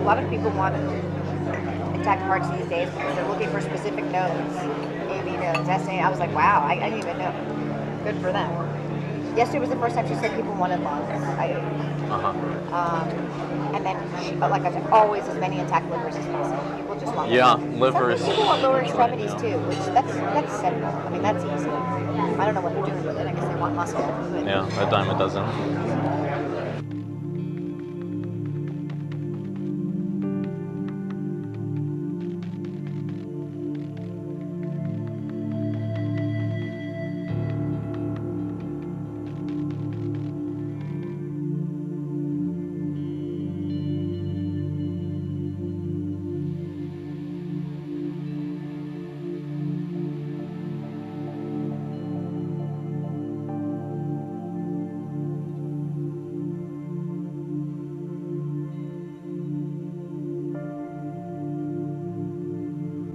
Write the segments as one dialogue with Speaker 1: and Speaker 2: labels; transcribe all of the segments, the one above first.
Speaker 1: lot of people want intact parts these days because they're looking for specific nodes. AB nodes, SA. I was like, wow, I didn't even know. Good for them. Yesterday was the first time she said people wanted lungs. And then, like I said, always as many intact livers as possible. People just want
Speaker 2: livers.
Speaker 1: Some people want lower extremities too, which that's simple. I mean, that's easy. I don't know what they're doing with it. I guess they want muscle.
Speaker 2: Yeah, a dime a dozen.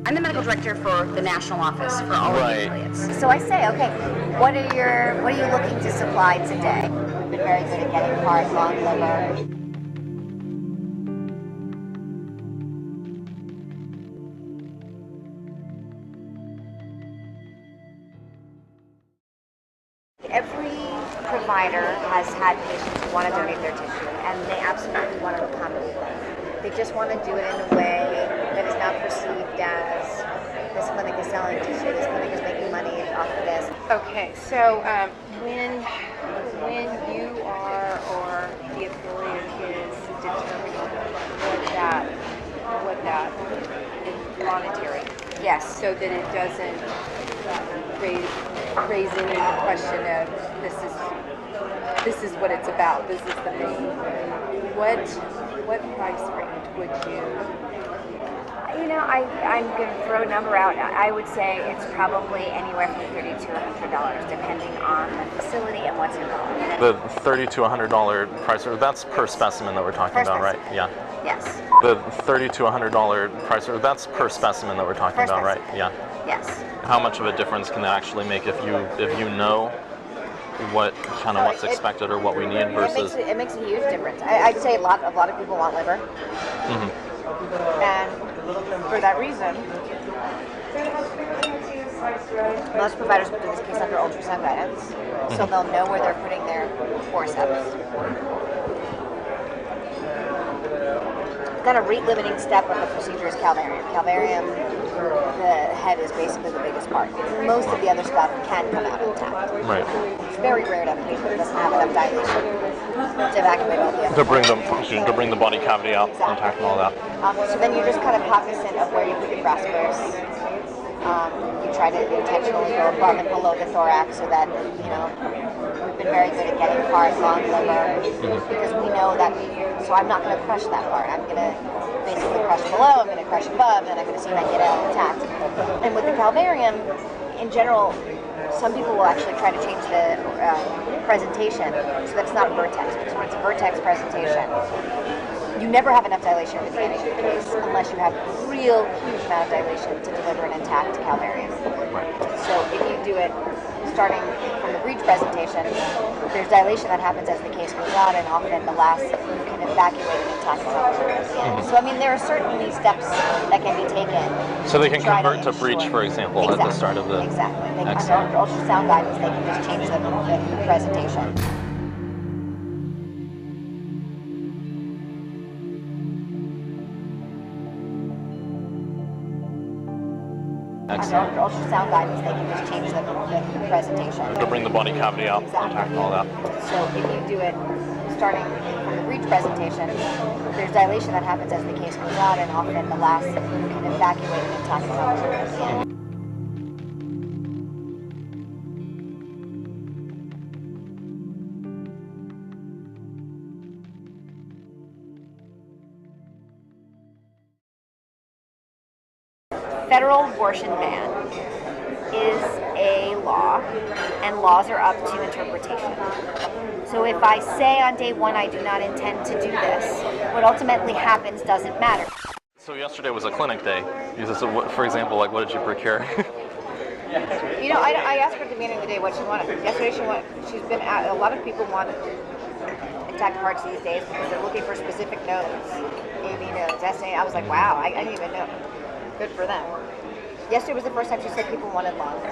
Speaker 3: I'm the medical director for the national office for all of the affiliates.
Speaker 1: So I say, okay, what are you looking to supply today? We've been very good at getting heart, lung, liver. Every provider has had patients who want to donate their tissue, and they absolutely want to accommodate them. They just want to do it in a way that is not perceived as this clinic is selling tissue, this clinic is making money off of this.
Speaker 4: Okay, so when you are or the affiliate is determining what that is monetary,
Speaker 1: Yes.
Speaker 4: so that it doesn't raise any question of this is what it's about, this is the main. What price range would you?
Speaker 1: You know, I'm going to throw a number out. I would say it's probably anywhere from $30 to $100, depending on the facility and what's involved.
Speaker 2: The $30 to $100 price, that's per specimen that we're talking about, right? Yeah.
Speaker 1: Yes.
Speaker 2: The $30 to $100 price, that's per specimen that we're talking about, right? Yeah.
Speaker 1: Yes.
Speaker 2: How much of a difference can that actually make if you know what's expected or what we need versus?
Speaker 1: It makes a huge difference. I'd say a lot of people want liver, and for that reason, most providers will do this case under ultrasound guidance, so they'll know where they're putting their forceps. Then a rate-limiting step of the procedure is calvarium. Calvarium, the head is basically the biggest part. Most of the other stuff can come out intact.
Speaker 2: Right.
Speaker 1: It's very rare to have a patient that doesn't have enough dilation to evacuate all the other
Speaker 2: To bring the body cavity out intact and all that.
Speaker 1: So then you're just kind of cognizant of where you put your graspers. You try to intentionally go above and below the thorax so that, we've been very good at getting heart, lung, liver, because we know that, so I'm not going to crush that part. I'm going to basically crush below, I'm going to crush above, and I'm going to see if I get it out intact. And with the calvarium, in general, some people will actually try to change the presentation so that it's not a vertex, because when it's a vertex presentation, you never have enough dilation at the beginning of the case unless you have a real huge amount of dilation to deliver an intact calvarium. So if you do it starting from the breech presentation, there's dilation that happens as the case goes on, and often the last you can evacuate an intact calvarium. So I mean, there are certainly steps that can be taken.
Speaker 2: So they can convert to breech, for example, at the start of the.
Speaker 1: Exactly. Under ultrasound guidance, they can just change the presentation. Under ultrasound guidance, they can just change the presentation.
Speaker 2: To bring the body cavity out intact and all that.
Speaker 1: So if you do it starting from the breech presentation, there's dilation that happens as the case goes on, and often the last you can evacuate an intact calvarium. Federal abortion ban is a law, and laws are up to interpretation. So if I say on day one I do not intend to do this, what ultimately happens doesn't matter.
Speaker 2: So yesterday was a clinic day. For example, like what did you procure?
Speaker 1: I asked her at the beginning of the day what she wanted. Yesterday she's been a lot of people want intact parts these days because they're looking for specific nodes. Amy knows. Destiny, I was like, wow, I didn't even know. Good for them. Yesterday was the first time she said people wanted lungs.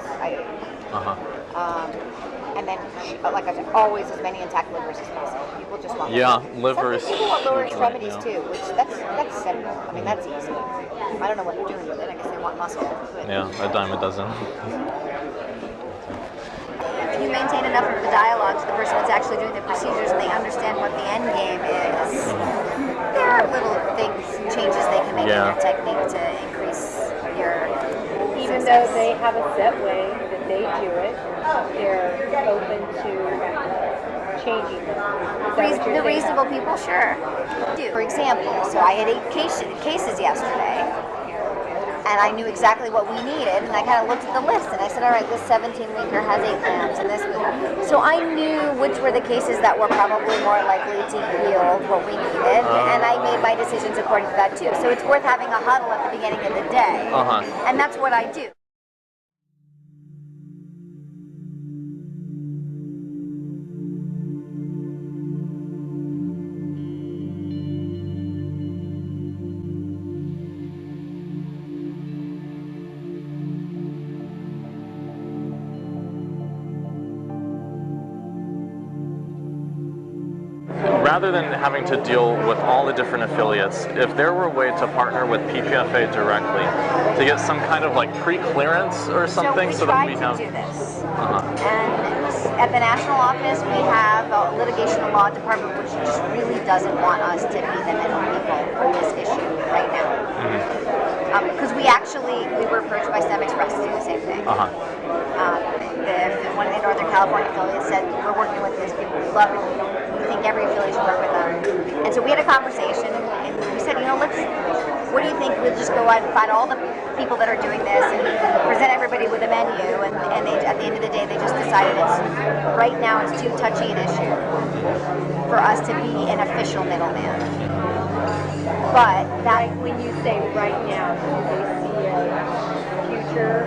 Speaker 1: And then, like I said, always as many intact livers as possible. People just want
Speaker 2: liver is.
Speaker 1: People want lower extremities too, which that's simple. I mean, that's easy. I don't know what they're doing with it. I guess they want muscle. But
Speaker 2: Yeah, a dime a dozen.
Speaker 1: if you maintain enough of the dialogue to the person that's actually doing the procedures and they understand what the end game is, there are little things, changes they can make in their technique to increase your
Speaker 4: Even
Speaker 1: success.
Speaker 4: though they have a set way that they do it, they're open to changing it. Is that what you're
Speaker 1: The
Speaker 4: saying?
Speaker 1: reasonable people, sure. For example, so I had 8 cases yesterday, and I knew exactly what we needed, and I kind of looked at the list, and I said, all right, this 17-weeker has 8 pounds, and this. So I knew which were the cases that were probably more likely to yield what we needed, and I made my decisions according to that too. So it's worth having a huddle at the beginning of the day, and that's what I do.
Speaker 2: Rather than having to deal with all the different affiliates, if there were a way to partner with PPFA directly to get some kind of like pre-clearance or something, so that we have.
Speaker 1: So we tried to do this, and at the national office we have a litigation and law department which just really doesn't want us to be the middle people on this issue right now. Because we were approached by STEM Express to do the same thing. One of the Northern California affiliates said, we're working with these people, we love it, we think every affiliate should work with them. And so we had a conversation, and we said, what do you think, we'll just go out and find all the people that are doing this and present everybody with a menu, and they, at the end of the day, they just decided right now it's too touchy an issue for us to be an official middleman. But that,
Speaker 4: When you say right now, do they see a future?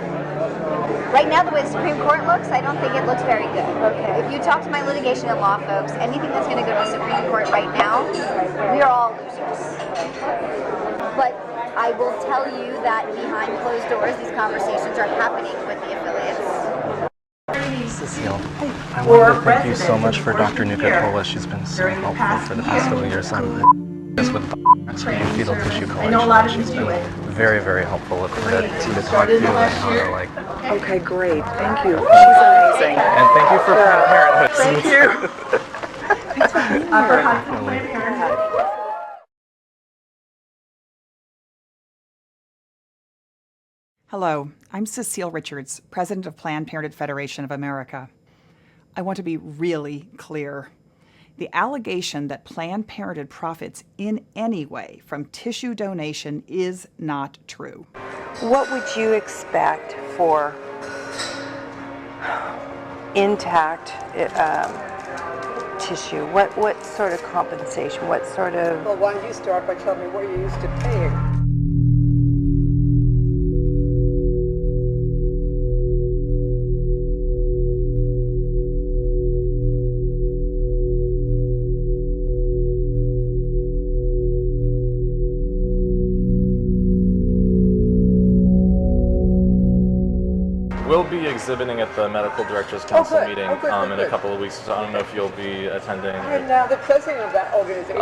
Speaker 1: right now, the way the Supreme Court looks, I don't think it looks very good.
Speaker 4: Okay.
Speaker 1: If you talk to my litigation and law folks, anything that's going to go to the Supreme Court right now, we are all losers. But I will tell you that behind closed doors, these conversations are happening with the affiliates.
Speaker 5: Cecile, I wanted to thank you so much for Dr. Nuka-Tola. She's been so helpful for the past couple of years. I'm this with fetal tissue collection. She's been very, very helpful to talk to and how to like.
Speaker 6: Okay, great. Thank you. She's amazing.
Speaker 5: And thank you for Planned Parenthood.
Speaker 6: Thank you.
Speaker 7: Hello, I'm Cecile Richards, President of Planned Parenthood Federation of America. I want to be really clear. The allegation that Planned Parenthood profits in any way from tissue donation is not true.
Speaker 6: What would you expect for intact tissue? What sort of compensation? What sort of...
Speaker 8: Well, why don't you start by telling me what you're used to paying?
Speaker 2: We'll be exhibiting at the Medical Directors Council
Speaker 8: good.
Speaker 2: meeting
Speaker 8: Oh, good,
Speaker 2: in a couple of weeks, so I don't know if you'll be attending.
Speaker 8: I'm now the president of that organization.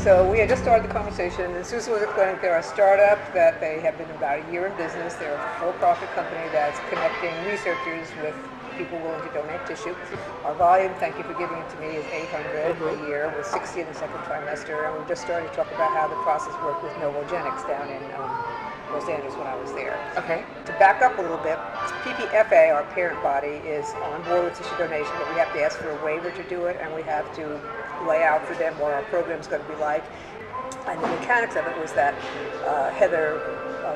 Speaker 8: So we had just started the conversation, and Susan was explaining they're a startup, that they have been about a year in business. They're a for-profit company that's connecting researchers with people willing to donate tissue. Our volume, thank you for giving it to me, is 800 a year, with 60 in the second trimester, and we're just starting to talk about how the process worked with Novogenics down in Los Angeles when I was there.
Speaker 6: Okay.
Speaker 8: To back up a little bit, PPFA, our parent body, is on board with tissue donation, but we have to ask for a waiver to do it, and we have to lay out for them what our program's going to be like. And the mechanics of it was that Heather,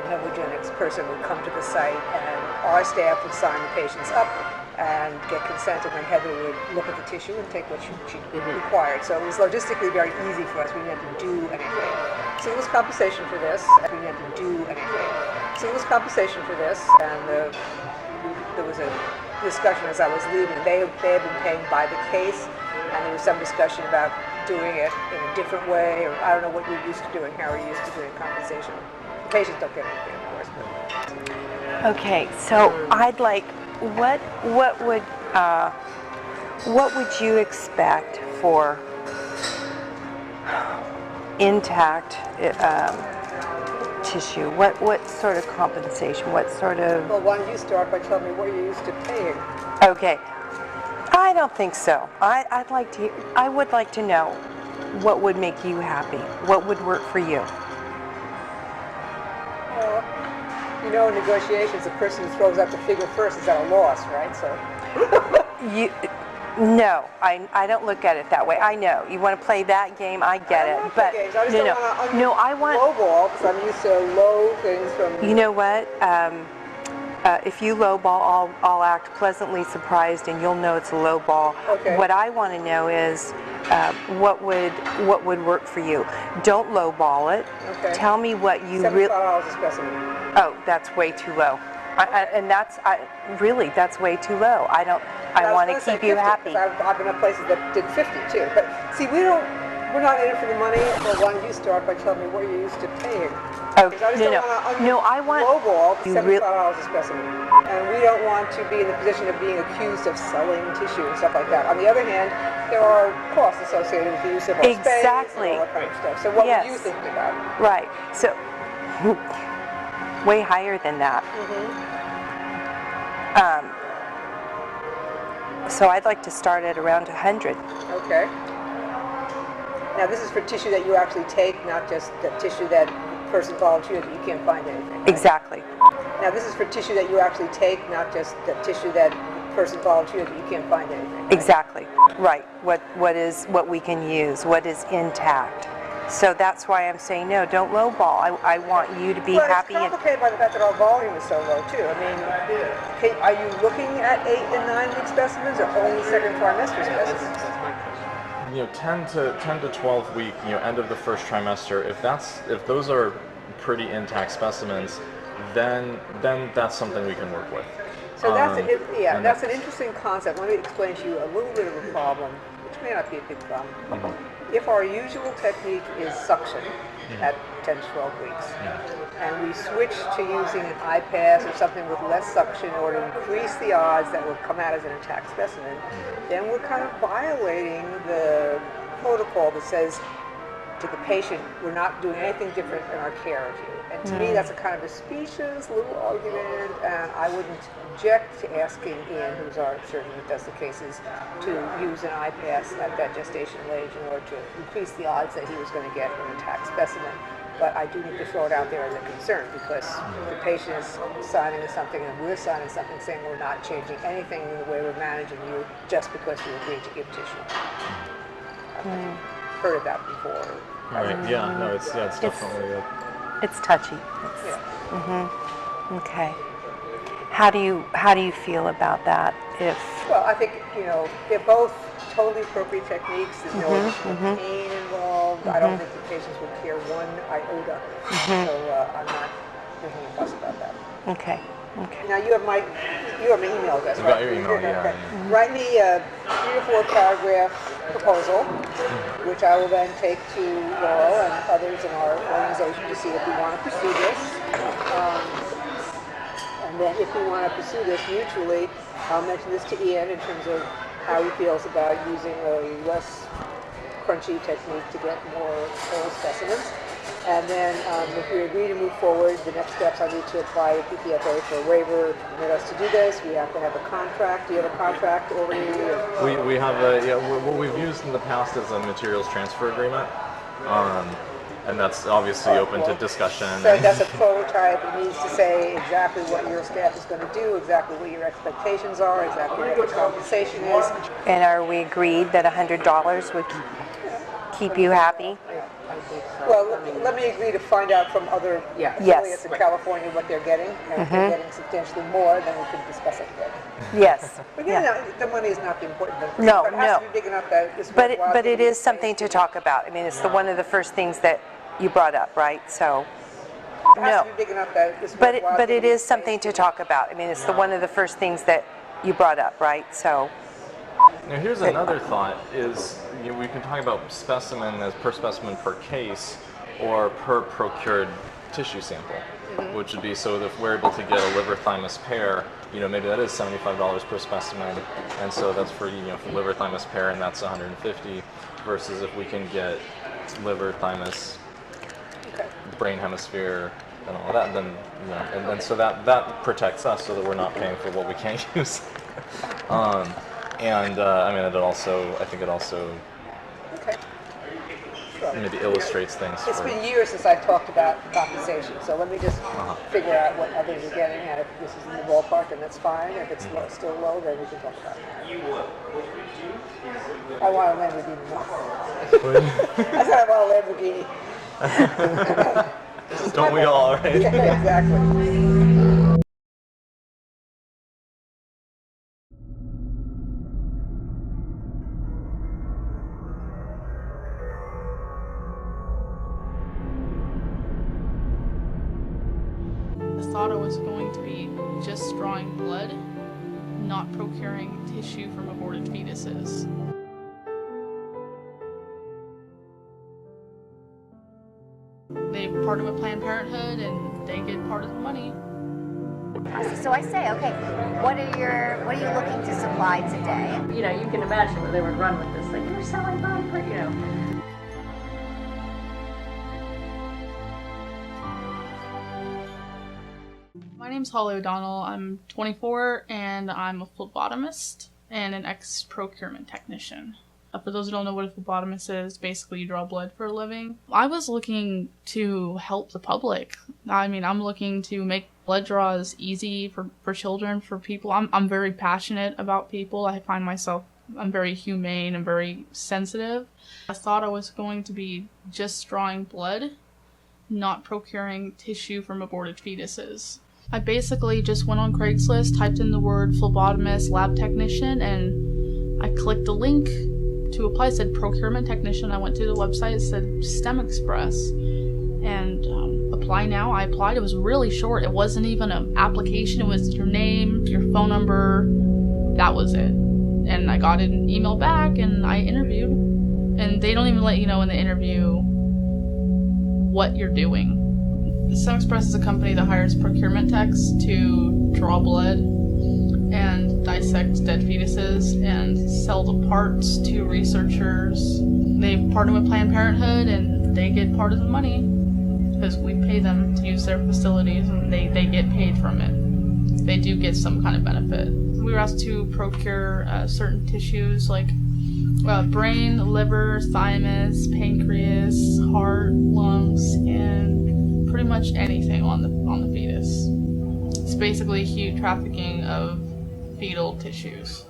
Speaker 8: Novogenics person, would come to the site, and our staff would sign the patients up and get consent, and then Heather would look at the tissue and take what she required. So it was logistically very easy for us. We didn't have to do anything. So there was compensation for this. We didn't have to do anything. So there was compensation for this, and there was a discussion as I was leaving. They had been paying by the case, and there was some discussion about doing it in a different way, or I don't know what you're used to doing, how are you used to doing compensation. The patients don't get anything, of course. But.
Speaker 6: Okay, so I'd like, what would you expect for intact tissue? What sort of compensation? What sort of?
Speaker 8: Well, why don't you start by telling me what you're used to paying?
Speaker 6: Okay, I don't think so. I would like to know what would make you happy. What would work for you?
Speaker 8: Well, you know, in negotiations, the person who throws out the figure first is at a loss, right? So.
Speaker 6: No, I don't look at it that way. I know you want to play that game. I get it, but no, I want
Speaker 8: lowball because I'm used to low things from.
Speaker 6: You know what? If you lowball, I'll act pleasantly surprised, and you'll know it's a lowball.
Speaker 8: Okay.
Speaker 6: What I want to know is what would work for you. Don't lowball it.
Speaker 8: Okay.
Speaker 6: Tell me what you really.
Speaker 8: $75 a specimen.
Speaker 6: Oh, that's way too low. And that's really way too low. I want to keep you happy.
Speaker 8: I've been at places that did 50 too. But see, we're not in it for the money. Well, why don't you start by telling me what you're used to paying?
Speaker 6: Oh,
Speaker 8: No,
Speaker 6: I want
Speaker 8: lowball $75 a specimen, and we don't want to be in the position of being accused of selling tissue and stuff like that. On the other hand, there are costs associated with the use of our space and all that kind of stuff. So what would you think about?
Speaker 6: Right. So way higher than that. So I'd like to start at around 100.
Speaker 8: Okay. Now this is for tissue that you actually take, not just the tissue that the person volunteered that you can't find anything. Right?
Speaker 6: Exactly.
Speaker 8: Now this is for tissue that you actually take, not just the tissue that the person volunteered that you can't find anything. Right?
Speaker 6: Exactly. Right. What we can use, what is intact. So that's why I'm saying no, don't lowball. I want you to be happy.
Speaker 8: It's complicated by the fact that our volume is so low too. I mean, are you looking at 8 and 9 week specimens or only second trimester specimens?
Speaker 2: 10 to 12 week, end of the first trimester. If those are pretty intact specimens, then that's something we can work with.
Speaker 8: So that's an interesting concept. Let me explain to you a little bit of a problem, which may not be a big problem. If our usual technique is suction at 10 to 12 weeks, and we switch to using an iPass or something with less suction in order to increase the odds that will come out as an intact specimen, then we're kind of violating the protocol that says to the patient, we're not doing anything different in our care of you. And to me, that's a kind of a specious little argument, and I wouldn't object to asking Ian, who's our surgeon that does the cases, to use an iPass at that gestational age in order to increase the odds that he was going to get an intact specimen. But I do need to throw it out there as a concern because the patient is signing something and we're signing something saying we're not changing anything in the way we're managing you just because you agreed to give tissue. I've heard of that before.
Speaker 2: Right. Yeah. No. It's definitely.
Speaker 6: It's touchy. Okay. How do you feel about that?
Speaker 8: Well, I think they're both totally appropriate techniques. There's no additional pain involved. I don't think the patients would care one iota. So I'm not making a fuss about that.
Speaker 6: Okay.
Speaker 8: Now you have my email address, right?
Speaker 2: Got your email, yeah.
Speaker 8: Write me a 3 or 4 paragraph proposal, which I will then take to Laurel and others in our organization to see if we want to pursue this. And then if we want to pursue this mutually, I'll mention this to Ian in terms of how he feels about using a less crunchy technique to get more whole specimens. And then if we agree to move forward, the next steps I need to apply to PPFA for a waiver to permit us to do this. We have to have a contract. Do you have a contract already?
Speaker 2: We have what we've used in the past is a materials transfer agreement. And that's obviously open to discussion.
Speaker 8: So that's a prototype. It needs to say exactly what your staff is going to do, exactly what your expectations are, exactly what the compensation is.
Speaker 6: And are we agreed that $100 would keep you happy?
Speaker 8: Well, let me agree to find out from other affiliates in California what they're getting. And if they're getting substantially more, then we can discuss it again.
Speaker 6: Yes.
Speaker 8: But the money is not the important thing.
Speaker 6: No,
Speaker 8: but it has to be big enough that it's
Speaker 6: but it is something to talk about. I mean, it's one of the first things that you brought up, right? So
Speaker 8: It has to be big enough that it's worthwhile
Speaker 6: But it
Speaker 8: giving
Speaker 6: is
Speaker 8: space
Speaker 6: something to talk about. I mean, it's one of the first things that you brought up, right? So.
Speaker 2: Now here's another thought: is we can talk about specimen as per specimen per case, or per procured tissue sample, which would be so that if we're able to get a liver thymus pair, maybe that is $75 per specimen, and so that's for for liver thymus pair, and that's $150, versus if we can get liver thymus, brain hemisphere, and all that, then and then so that protects us so that we're not paying for what we can't use. I think it also maybe illustrates things.
Speaker 8: It's been years since I've talked about compensation, so let me just figure out what others are getting at. If this is in the ballpark, and that's fine. If it's still low, then we can talk about it. I want a Lamborghini. I said I want a Lamborghini.
Speaker 2: Don't we all, right?
Speaker 8: Yeah, exactly.
Speaker 9: I thought I was going to be just drawing blood, not procuring tissue from aborted fetuses. They partner with Planned Parenthood and they get part of the money.
Speaker 1: So I say, okay, what are you looking to supply today?
Speaker 10: You can imagine where they would run with this, like, you're selling blood for,
Speaker 9: My name's Holly O'Donnell. I'm 24 and I'm a phlebotomist and an ex-procurement technician. For those who don't know what a phlebotomist is, basically you draw blood for a living. I was looking to help the public. I'm looking to make blood draws easy for children, for people. I'm very passionate about people. I find myself, I'm very humane and very sensitive. I thought I was going to be just drawing blood, not procuring tissue from aborted fetuses. I basically just went on Craigslist, typed in the word phlebotomist, lab technician, and I clicked the link to apply. It said procurement technician. I went to the website, it said STEM Express, and apply now. I applied. It was really short. It wasn't even an application. It was your name, your phone number. That was it. And I got an email back and I interviewed. And they don't even let you know in the interview what you're doing. STEM Express is a company that hires procurement techs to draw blood and dissect dead fetuses and sell the parts to researchers. They partner with Planned Parenthood and they get part of the money because we pay them to use their facilities and they get paid from it. They do get some kind of benefit. We were asked to procure certain tissues like brain, liver, thymus, pancreas, heart, lungs, skin, pretty much anything on the fetus. It's basically huge trafficking of fetal tissues.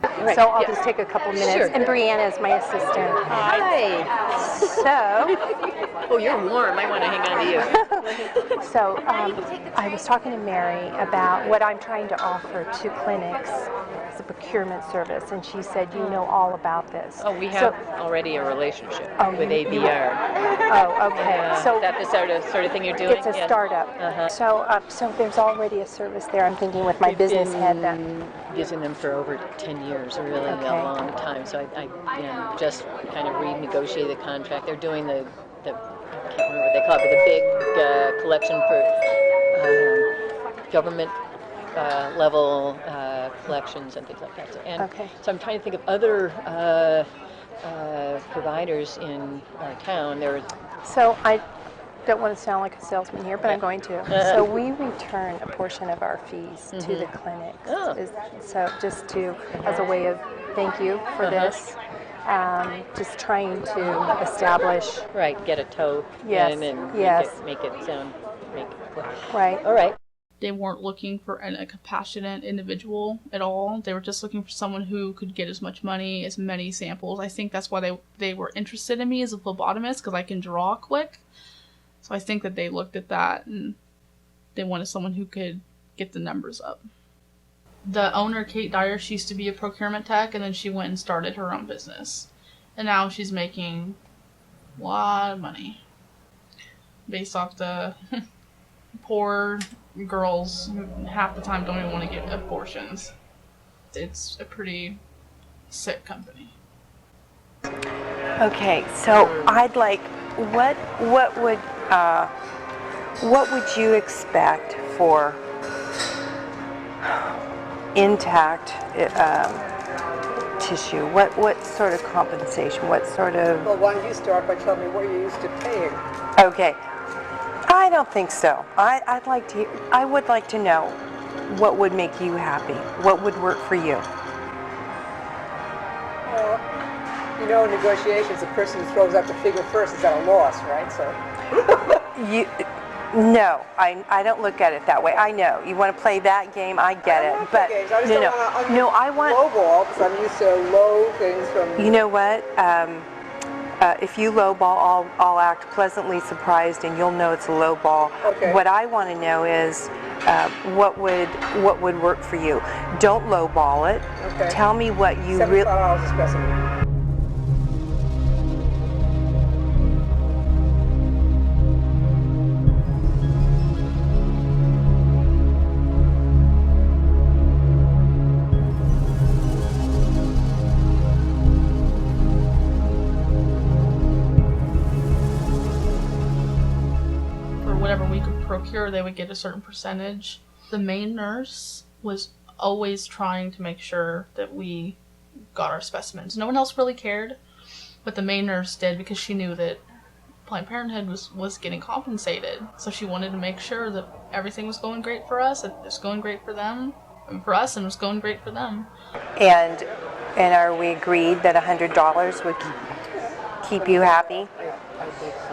Speaker 6: Right. So I'll just take a couple minutes. Sure. And Brianna is my assistant.
Speaker 10: Hi.
Speaker 6: So.
Speaker 10: Oh, you're warm. I want to hang on to you.
Speaker 6: So I was talking to Mary about what I'm trying to offer to clinics as a procurement service, and she said, you know all about this.
Speaker 10: Oh, we have already a relationship with ABR.
Speaker 6: Oh, okay.
Speaker 10: So that the sort of thing you're doing?
Speaker 6: It's a startup. So there's already a service there. I'm thinking with my business head that
Speaker 10: using them for over 10 years, a really long time. So I just kind of renegotiated the contract. They're doing the I can't remember what they call it, but the big collection for government level collections and things like that. So I'm trying to think of other providers in our town.
Speaker 6: So I don't want to sound like a salesman here, but I'm going to. So we return a portion of our fees to the clinics. So just as a way of thank you for this. Just trying to establish.
Speaker 10: Right, get a toe in and make it sound.
Speaker 6: Right.
Speaker 10: All right.
Speaker 9: They weren't looking for a compassionate individual at all. They were just looking for someone who could get as much money, as many samples. I think that's why they were interested in me as a phlebotomist, because I can draw quick. So I think that they looked at that and they wanted someone who could get the numbers up. The owner, Kate Dyer, she used to be a procurement tech, and then she went and started her own business. And now she's making a lot of money based off the poor girls half the time don't even want to get abortions. It's a pretty sick company.
Speaker 11: Okay, so I'd like, what would you expect for intact tissue? What sort of compensation? What sort of?
Speaker 8: Well, why don't you start by telling me what you're used to paying?
Speaker 11: Okay, I don't think so. I would like to know what would make you happy. What would work for you?
Speaker 8: Well, you know, in negotiations, the person who throws out the figure first is at a loss, right? So.
Speaker 11: No, I don't look at it that way. I know you want to play that game. I get it, but no, I want
Speaker 8: lowball because I'm used to low things from.
Speaker 11: You know what? If you lowball, I'll act pleasantly surprised, and you'll know it's a lowball.
Speaker 8: Okay.
Speaker 11: What I want to know is what would work for you. Don't lowball it.
Speaker 8: Okay.
Speaker 11: Tell me what you really.
Speaker 8: $75 a specimen.
Speaker 9: Whatever we could procure, they would get a certain percentage. The main nurse was always trying to make sure that we got our specimens. No one else really cared, but the main nurse did because she knew that Planned Parenthood was getting compensated. So she wanted to make sure that everything was going great for us, that it was going great for them, and for us, and it was going great for them.
Speaker 11: And are we agreed that $100 would keep you happy?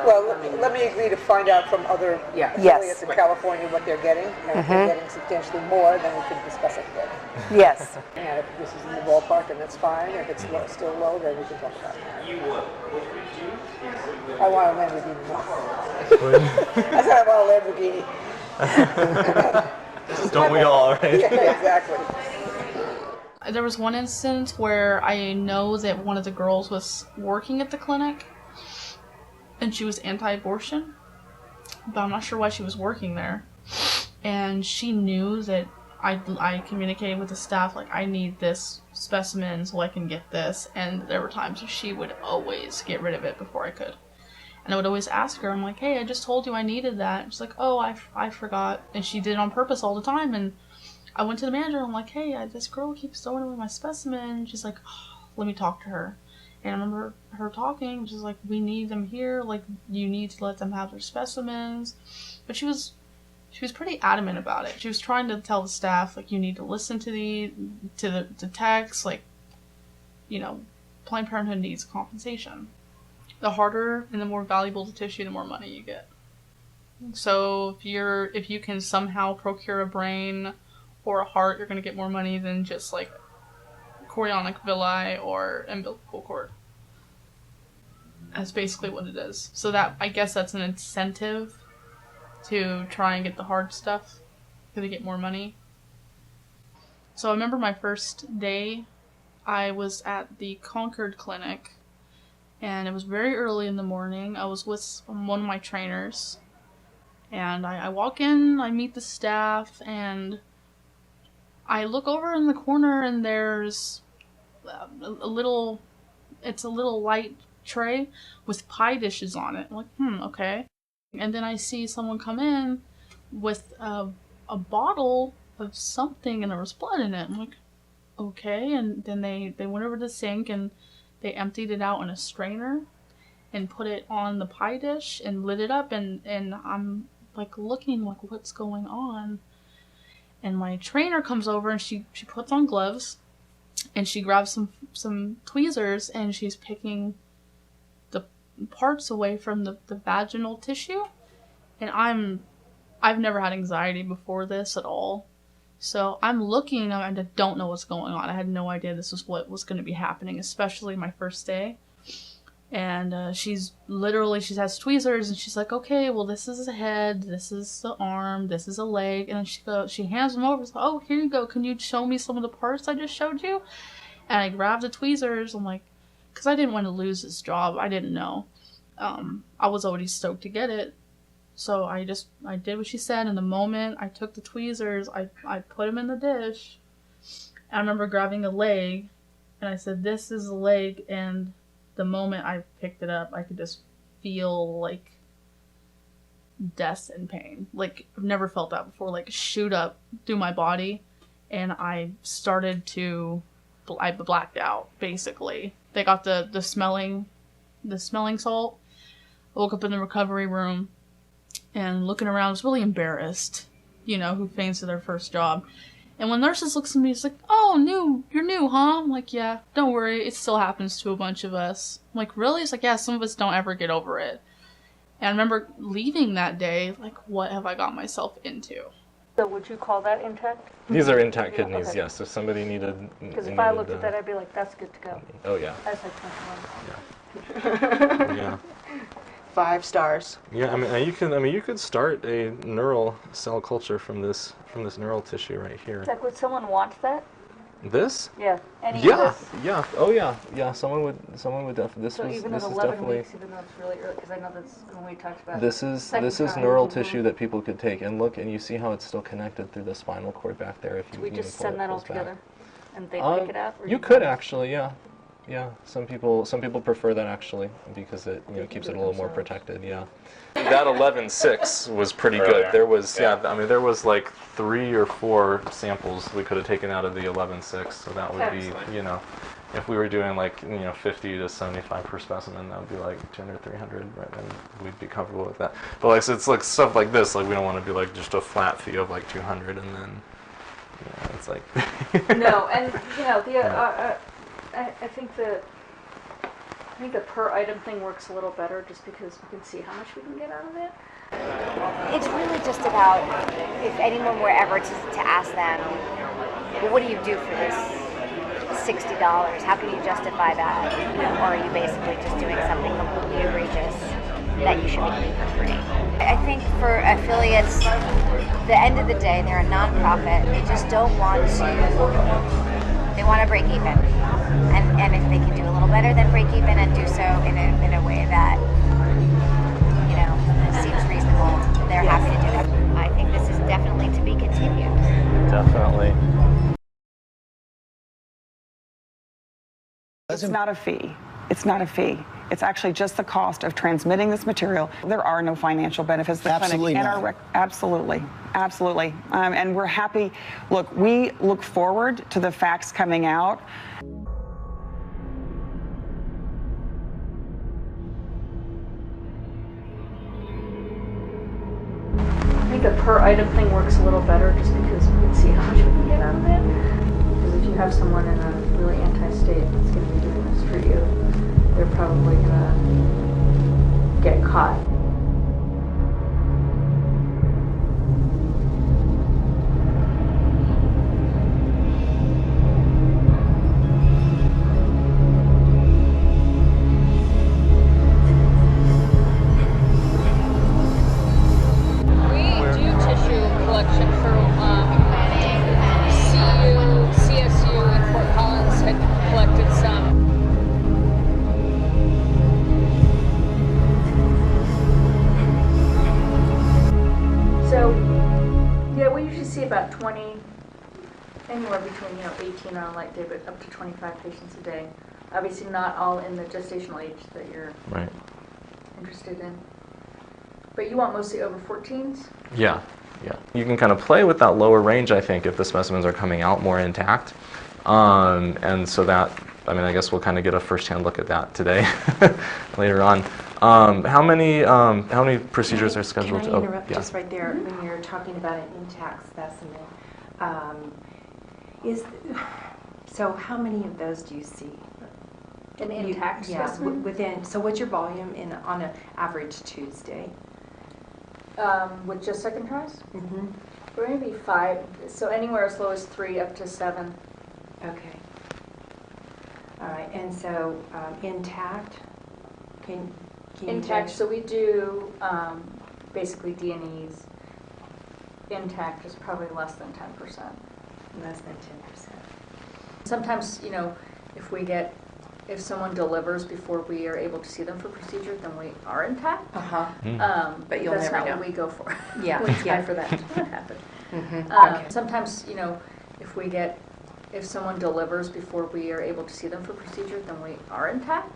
Speaker 8: Well, let me agree to find out from other affiliates in California what they're getting. And if they're getting substantially more, then we can discuss it again.
Speaker 11: Yes.
Speaker 8: And if this is in the ballpark, then that's fine. If it's still low, then we can talk about it. I want a Lamborghini. I said I want a Lamborghini.
Speaker 2: Don't we all, right?
Speaker 8: Yeah, exactly.
Speaker 9: There was one instance where I know that one of the girls was working at the clinic, and she was anti-abortion, but I'm not sure why she was working there. And she knew that I communicated with the staff, like, I need this specimen so I can get this, and there were times where she would always get rid of it before I could. And I would always ask her, I'm like, hey, I just told you I needed that. And she's like, oh, I forgot. And she did it on purpose all the time. And I went to the manager, I'm like, hey, this girl keeps throwing away my specimen. She's like, oh, let me talk to her. And I remember her talking, she's like, we need them here, like, you need to let them have their specimens. But she was pretty adamant about it. She was trying to tell the staff, like, you need to listen to the text, like, you know, Planned Parenthood needs compensation. The harder and the more valuable the tissue, the more money you get. So if you can somehow procure a brain or a heart, you're going to get more money than just, like, chorionic villi or umbilical cord. That's basically what it is. So that, I guess that's an incentive to try and get the hard stuff, because they get more money. So I remember my first day, I was at the Concord Clinic, and it was very early in the morning. I was with one of my trainers, and I walk in, I meet the staff, and I look over in the corner, and there's a little light tray with pie dishes on it. I'm like, okay. And then I see someone come in with a bottle of something, and there was blood in it. I'm like, okay. And then they went over to the sink, and they emptied it out in a strainer and put it on the pie dish and lit it up, and I'm like looking like, what's going on? And my trainer comes over, and she puts on gloves, and she grabs some tweezers, and she's picking the parts away from the vaginal tissue. And I've never had anxiety before this at all. So I'm looking, and I don't know what's going on. I had no idea this was what was going to be happening, especially my first day. And she has tweezers, and she's like, okay, well, this is the head, this is the arm, this is a leg. And then she hands them over. So, oh, here you go. Can you show me some of the parts I just showed you? And I grabbed the tweezers. I'm like, because I didn't want to lose this job. I didn't know. I was already stoked to get it. So I did what she said, and the moment I took the tweezers, I put them in the dish. I remember grabbing a leg, and I said, "This is a leg," and the moment I picked it up, I could just feel, like, death and pain. Like, I've never felt that before, like, shoot up through my body, and I started to, I blacked out, basically. They got the smelling salt. I woke up in the recovery room, and looking around, I was really embarrassed, who faints to their first job. And when nurses looks at me, it's like, "Oh, you're new, huh?" I'm like, "Yeah, don't worry, it still happens to a bunch of us." I'm like, "Really?" It's like, "Yeah, some of us don't ever get over it." And I remember leaving that day, like, what have I got myself into?
Speaker 12: So would you call that intact?
Speaker 2: These are intact kidneys,
Speaker 12: okay.
Speaker 2: yes. If somebody needed...
Speaker 12: Because if I looked at that, I'd be like, "That's good to go."
Speaker 2: Oh, yeah.
Speaker 12: That's like 21.
Speaker 2: Yeah.
Speaker 13: 5 stars.
Speaker 2: Yeah, you could start a neural cell culture from this neural tissue right here.
Speaker 12: Like, would someone want that?
Speaker 2: This?
Speaker 12: Yeah. Any
Speaker 2: Yeah,
Speaker 12: of this?
Speaker 2: yeah. Oh, yeah. Yeah, someone would definitely.
Speaker 12: So even at 11 weeks, even though it's really early, because I know that's when we talked about
Speaker 2: this is neural tissue that people could take and look, and you see how it's still connected through the spinal cord back there. If you
Speaker 12: Do we just send that all together, and they pick it out? Or
Speaker 2: you could actually, yeah. Yeah, some people prefer that actually because it keeps it a little more protected. Yeah, that 11.6 was pretty good. There was there was like 3 or 4 samples we could have taken out of the 11.6, so that would be if we were doing like 50 to 75 per specimen, that would be like 200, 300, right? And we'd be comfortable with that. But like so it's like stuff like this, like we don't want to be like just a flat fee of like 200 and then it's like
Speaker 12: no, and I think the per item thing works a little better just because we can see how much we can get out of it.
Speaker 1: It's really just about if anyone were ever to ask them, well, what do you do for this $60? How can you justify that? Or are you basically just doing something completely egregious that you should be doing for free? I think for affiliates, the end of the day, they're a nonprofit. They just don't want to. They want to break even. And if they can do a little better than break even and do so in a way that, seems reasonable, they're happy to do it. I think this is definitely to be continued.
Speaker 2: Definitely.
Speaker 7: It's not a fee. It's not a fee. It's actually just the cost of transmitting this material. There are no financial benefits to the
Speaker 14: Absolutely
Speaker 7: clinic.
Speaker 14: not.
Speaker 7: Absolutely. And we're happy. Look, we look forward to the facts coming out.
Speaker 12: I think the per item thing works a little better just because we can see how much we can get out of it. Because if you have someone in a really anti-state that's going to be doing this for you, they're probably going to get caught. About 20, anywhere between 18 on a light day, but up to 25 patients a day. Obviously not all in the gestational age that you're interested in. But you want mostly over 14s?
Speaker 2: Yeah. You can kind of play with that lower range, I think, if the specimens are coming out more intact. And so that, I guess we'll kind of get a first-hand look at that today, later on. How many procedures are scheduled?
Speaker 15: Can I interrupt just right there when you're talking about an intact specimen? So how many of those do you see?
Speaker 12: An intact specimen?
Speaker 15: So what's your volume on an average Tuesday?
Speaker 12: With just second tries?
Speaker 15: Mm-hmm.
Speaker 12: Or maybe 5. So anywhere as low as 3 up to 7.
Speaker 15: Okay. All right. And so intact.
Speaker 12: Intact, so we do basically D&Es. Intact is probably less than 10%.
Speaker 15: Less than 10%.
Speaker 12: Sometimes, if we get if someone delivers before we are able to see them for procedure, then we are intact.
Speaker 15: But you'll
Speaker 12: that's
Speaker 15: never
Speaker 12: not
Speaker 15: know.
Speaker 12: what we go for.
Speaker 15: Yeah.
Speaker 12: We try
Speaker 15: Yeah.
Speaker 12: for that to not happen.
Speaker 15: Okay.
Speaker 12: Sometimes, if someone delivers before we are able to see them for procedure, then we are intact.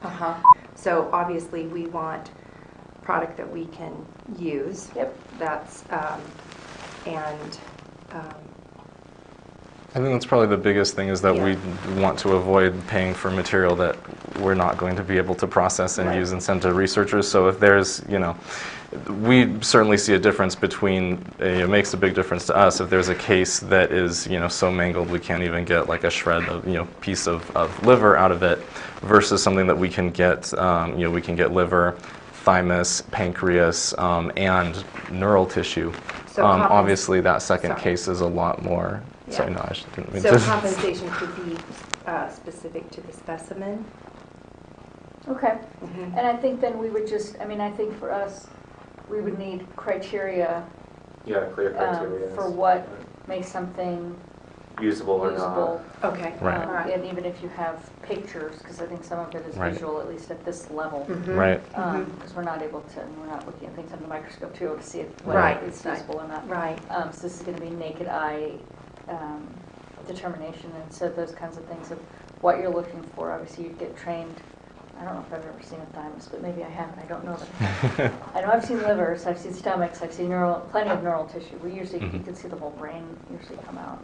Speaker 15: So obviously we want product that we can use.
Speaker 12: Yep.
Speaker 15: That's, and,
Speaker 2: I think that's probably the biggest thing is that we want to avoid paying for material that we're not going to be able to process and use and send to researchers. So if there's, we certainly see a difference between, it makes a big difference to us if there's a case that is, so mangled we can't even get like a shred of, piece of liver out of it versus something that we can get, we can get liver, thymus, pancreas, and neural tissue.
Speaker 15: So
Speaker 2: obviously that second case is a lot more. Sorry, no, I didn't mean
Speaker 15: so
Speaker 2: to.
Speaker 15: compensation could be specific to the specimen.
Speaker 12: Okay. And I think then we would just, I think for us, we would need criteria.
Speaker 14: Yeah, clear criteria.
Speaker 12: For what makes something
Speaker 14: usable or
Speaker 12: usable.
Speaker 14: not.
Speaker 15: Okay.
Speaker 2: Right.
Speaker 12: And even if you have pictures, because I think some of it is visual, at least at this level.
Speaker 2: Right.
Speaker 12: Because we're not able to, we're not looking at things under the microscope too to see if whether it's usable or not.
Speaker 15: Right.
Speaker 12: So this is going to be naked eye determination, and so those kinds of things of what you're looking for. Obviously, you'd get trained. I don't know if I've ever seen a thymus, but maybe I haven't. I don't know that. I know I've seen livers, I've seen stomachs, I've seen plenty of neural tissue. We usually, you can see the whole brain usually come out.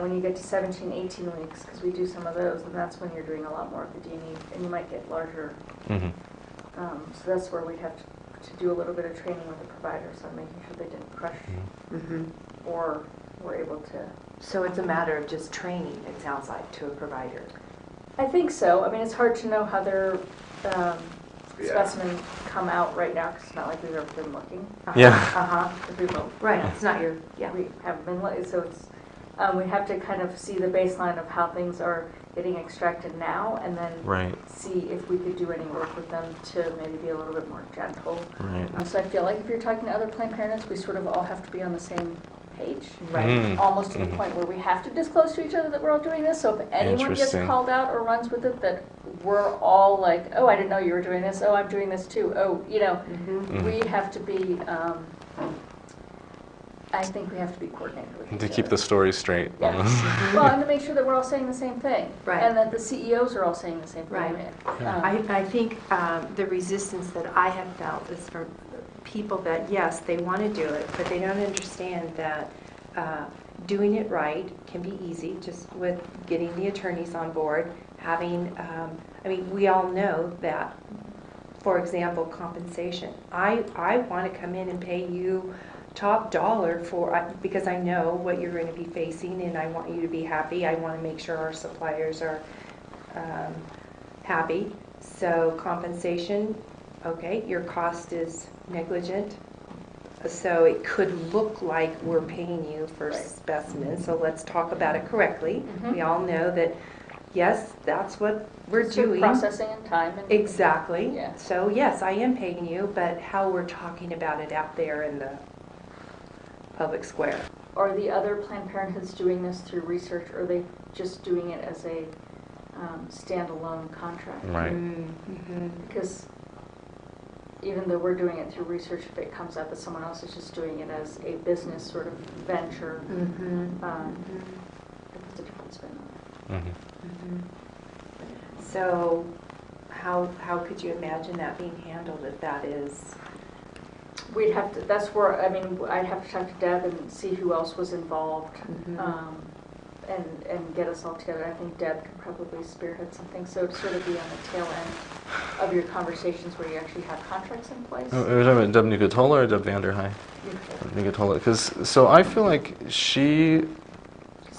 Speaker 12: When you get to 17, 18 weeks, because we do some of those, and that's when you're doing a lot more of the DNA, and you might get larger. So that's where we'd have to do a little bit of training with the providers on making sure they didn't crush or were able to.
Speaker 15: So it's a matter of just training, it sounds like, to a provider.
Speaker 12: I think so. It's hard to know how their specimens come out right now because it's not like we've ever been looking.
Speaker 15: Right. It's not your.
Speaker 12: We haven't been looking, so it's. We have to kind of see the baseline of how things are getting extracted now, and then see if we could do any work with them to maybe be a little bit more gentle. So I feel like if you're talking to other Planned Parenthoods, we sort of all have to be on the same page, almost to the point where we have to disclose to each other that we're all doing this. So if anyone gets called out or runs with it, that we're all like, oh, I didn't know you were doing this. Oh, I'm doing this too. Oh, we have to be. I think we have to be coordinated with each other.
Speaker 2: To keep the story straight.
Speaker 12: Well, and to make sure that we're all saying the same thing, and that the CEOs are all saying the same thing.
Speaker 15: I think the resistance that I have felt is from people that, yes, they want to do it, but they don't understand that doing it right can be easy, just with getting the attorneys on board, having, we all know that, for example, compensation. I want to come in and pay you top dollar because I know what you're going to be facing, and I want you to be happy. I want to make sure our suppliers are happy. So compensation, okay, your cost is negligent. So it could look like we're paying you for specimens. So let's talk about it correctly. We all know that, yes, that's what we're doing.
Speaker 12: Processing and time.
Speaker 15: Exactly. So yes, I am paying you, but how we're talking about it out there in the public square.
Speaker 12: Are the other Planned Parenthoods doing this through research, or are they just doing it as a standalone contract? Because even though we're doing it through research, if it comes up that someone else is just doing it as a business sort of venture, it's a different spin on it.
Speaker 15: So how could you imagine that being handled if that is?
Speaker 12: We'd have to, that's where, I'd have to talk to Deb and see who else was involved, and get us all together. I think Deb could probably spearhead something, so to sort of be on the tail end of your conversations where you actually have contracts in place.
Speaker 2: Are we talking about Deb Nucatola or Deb Vanderhei? Nucatola, because so I feel like she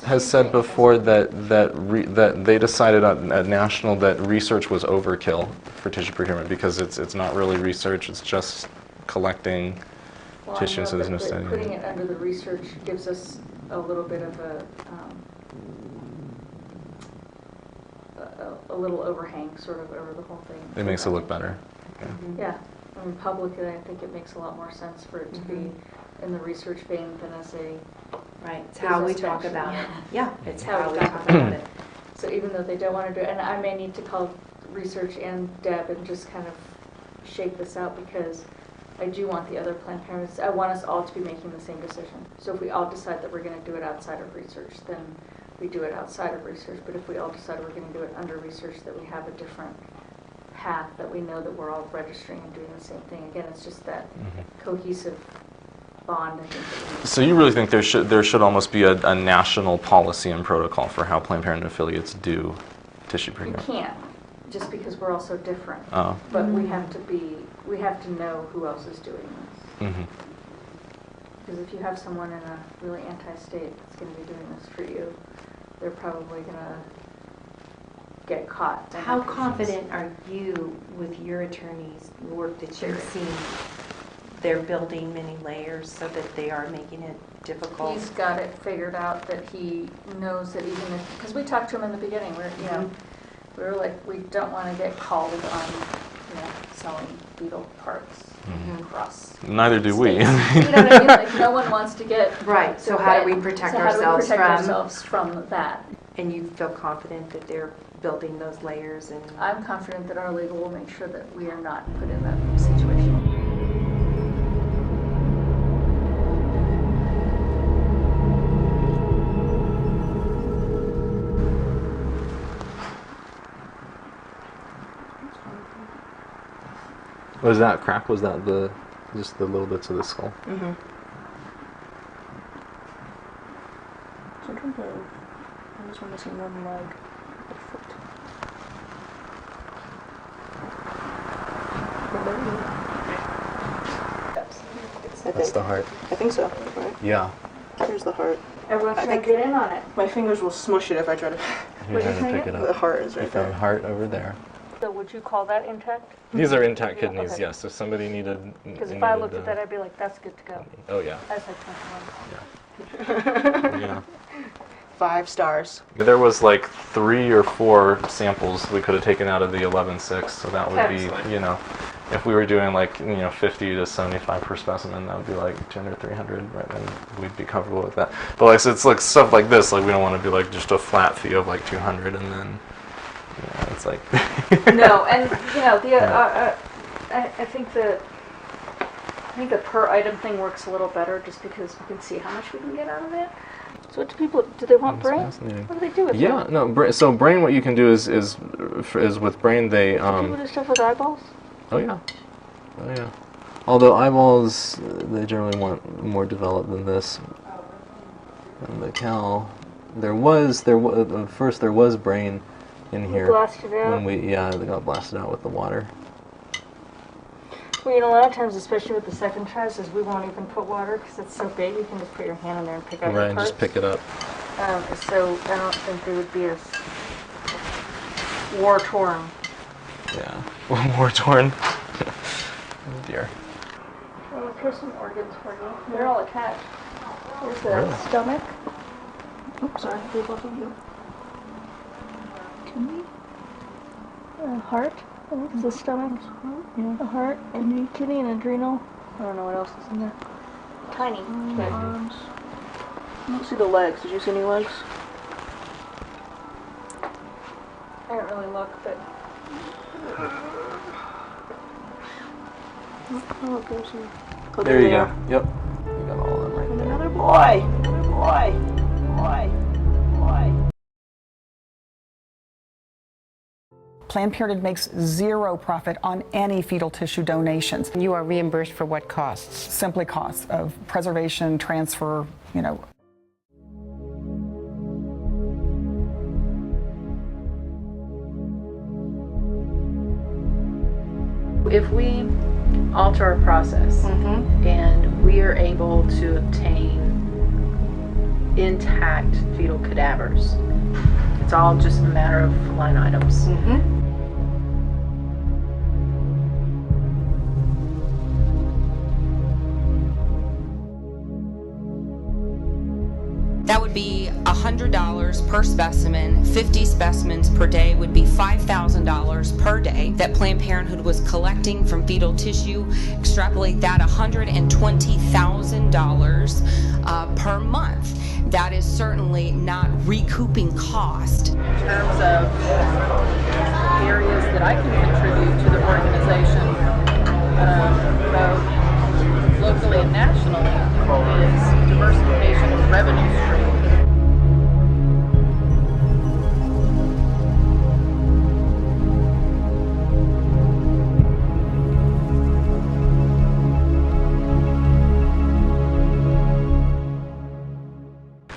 Speaker 2: has said before that they decided at national that research was overkill for tissue procurement because it's not really research, it's just collecting tissue, so there's no study.
Speaker 12: Putting it under the research gives us a little bit of a little overhang sort of over the whole thing.
Speaker 2: It makes it look better.
Speaker 12: Yeah, publicly I think it makes a lot more sense for it to be in the research vein than as a
Speaker 15: it's how we talk about it. Yeah, it's how we talk about it.
Speaker 12: So even though they don't want to do it, and I may need to call research and Deb and just kind of shake this out, because I do want the other Planned Parenthood, I want us all to be making the same decision. So if we all decide that we're going to do it outside of research, then we do it outside of research. But if we all decide we're going to do it under research, that we have a different path, that we know that we're all registering and doing the same thing. Again, it's just that cohesive bond, I think.
Speaker 2: So you really think there should almost be a national policy and protocol for how Planned Parenthood affiliates do tissue
Speaker 12: You
Speaker 2: pregnant?
Speaker 12: can't, just because we're all so different.
Speaker 2: Oh.
Speaker 12: But we have to know who else is doing this. Because if you have someone in a really anti-state that's going to be doing this for you, they're probably going to get caught.
Speaker 15: How confident are you with your attorneys, the work that you've seen? They're building many layers so that they are making it difficult.
Speaker 12: He's got it figured out, that he knows that even if, because we talked to him in the beginning, we were like, we don't want to get called on, selling beetle parts across.
Speaker 2: Neither do we.
Speaker 12: You know what I mean? Like, no one wants to get
Speaker 15: right. So how do we protect
Speaker 12: ourselves from that?
Speaker 15: And you feel confident that they're building those layers? And
Speaker 12: I'm confident that our legal will make sure that we are not put in that situation.
Speaker 5: Was that crack? Was that just the little bits of the skull?
Speaker 13: Sometimes I was missing one leg, a foot.
Speaker 5: That's the heart.
Speaker 13: I think so, right?
Speaker 5: Yeah.
Speaker 13: Here's the heart.
Speaker 12: Everyone try to get in on it.
Speaker 13: My fingers will smush it if I try to.
Speaker 5: You're trying to pick it up.
Speaker 13: The heart is right
Speaker 5: you found heart over there.
Speaker 12: So would you call that intact?
Speaker 2: These are intact kidneys,
Speaker 12: Okay.
Speaker 2: yes. If somebody needed...
Speaker 12: Because if I looked at that, I'd be like, that's good to go.
Speaker 2: Oh, yeah.
Speaker 12: That's like 21.
Speaker 2: Yeah.
Speaker 13: 5 stars.
Speaker 2: There was like 3 or 4 samples we could have taken out of the 11.6, so that would be, if we were doing like, 50 to 75 per specimen, that would be like 200, 300, right? And we'd be comfortable with that. But like, so it's like stuff like this, like we don't want to do like just a flat fee of like 200 and then, it's like...
Speaker 12: No, and I think the per item thing works a little better, just because we can see how much we can get out of it. So what do they want brain? What do they do with
Speaker 2: Yeah, no. So brain, what you can do is with brain they.
Speaker 12: People do stuff with eyeballs.
Speaker 2: Oh yeah. Although eyeballs, they generally want more developed than this. And the cow, first there was brain in here.
Speaker 12: Blasted out.
Speaker 2: When they got blasted out with the water.
Speaker 12: Well, a lot of times, especially with the second tries, is we won't even put water because it's so big. You can just put your hand in there and pick out
Speaker 2: Right,
Speaker 12: the parts.
Speaker 2: just pick it up.
Speaker 12: So I don't think they would be as war-torn.
Speaker 2: Yeah, war-torn. Oh dear.
Speaker 12: Well, here's some organs for you. They're all attached. Here's the
Speaker 2: Really?
Speaker 12: stomach.
Speaker 13: Oops, sorry. Leave both of you.
Speaker 12: Kidney. Heart. I think it's the stomach. A heart. Kidney and adrenal. I don't know what else is in there. Tiny.
Speaker 13: Arms. I don't see the legs. Did you see any legs?
Speaker 12: I didn't really look, but...
Speaker 13: Oh, there's some. Oh,
Speaker 2: There you
Speaker 13: they
Speaker 2: go.
Speaker 13: are.
Speaker 2: Yep. You got all of them right
Speaker 13: And
Speaker 2: there.
Speaker 13: another boy. Another boy. Boy.
Speaker 7: Planned Parenthood makes zero profit on any fetal tissue donations.
Speaker 16: You are reimbursed for what costs?
Speaker 7: Simply costs of preservation, transfer,
Speaker 10: If we alter our process and we are able to obtain intact fetal cadavers, it's all just a matter of line items.
Speaker 3: That would be $100 per specimen. 50 specimens per day would be $5,000 per day.
Speaker 17: survey that Planned Parenthood was collecting from fetal tissue, extrapolate that $120,000 per month. That is certainly not recouping cost.
Speaker 4: In terms of areas that I can contribute to the organization, both locally and nationally, is diversification of revenue streams.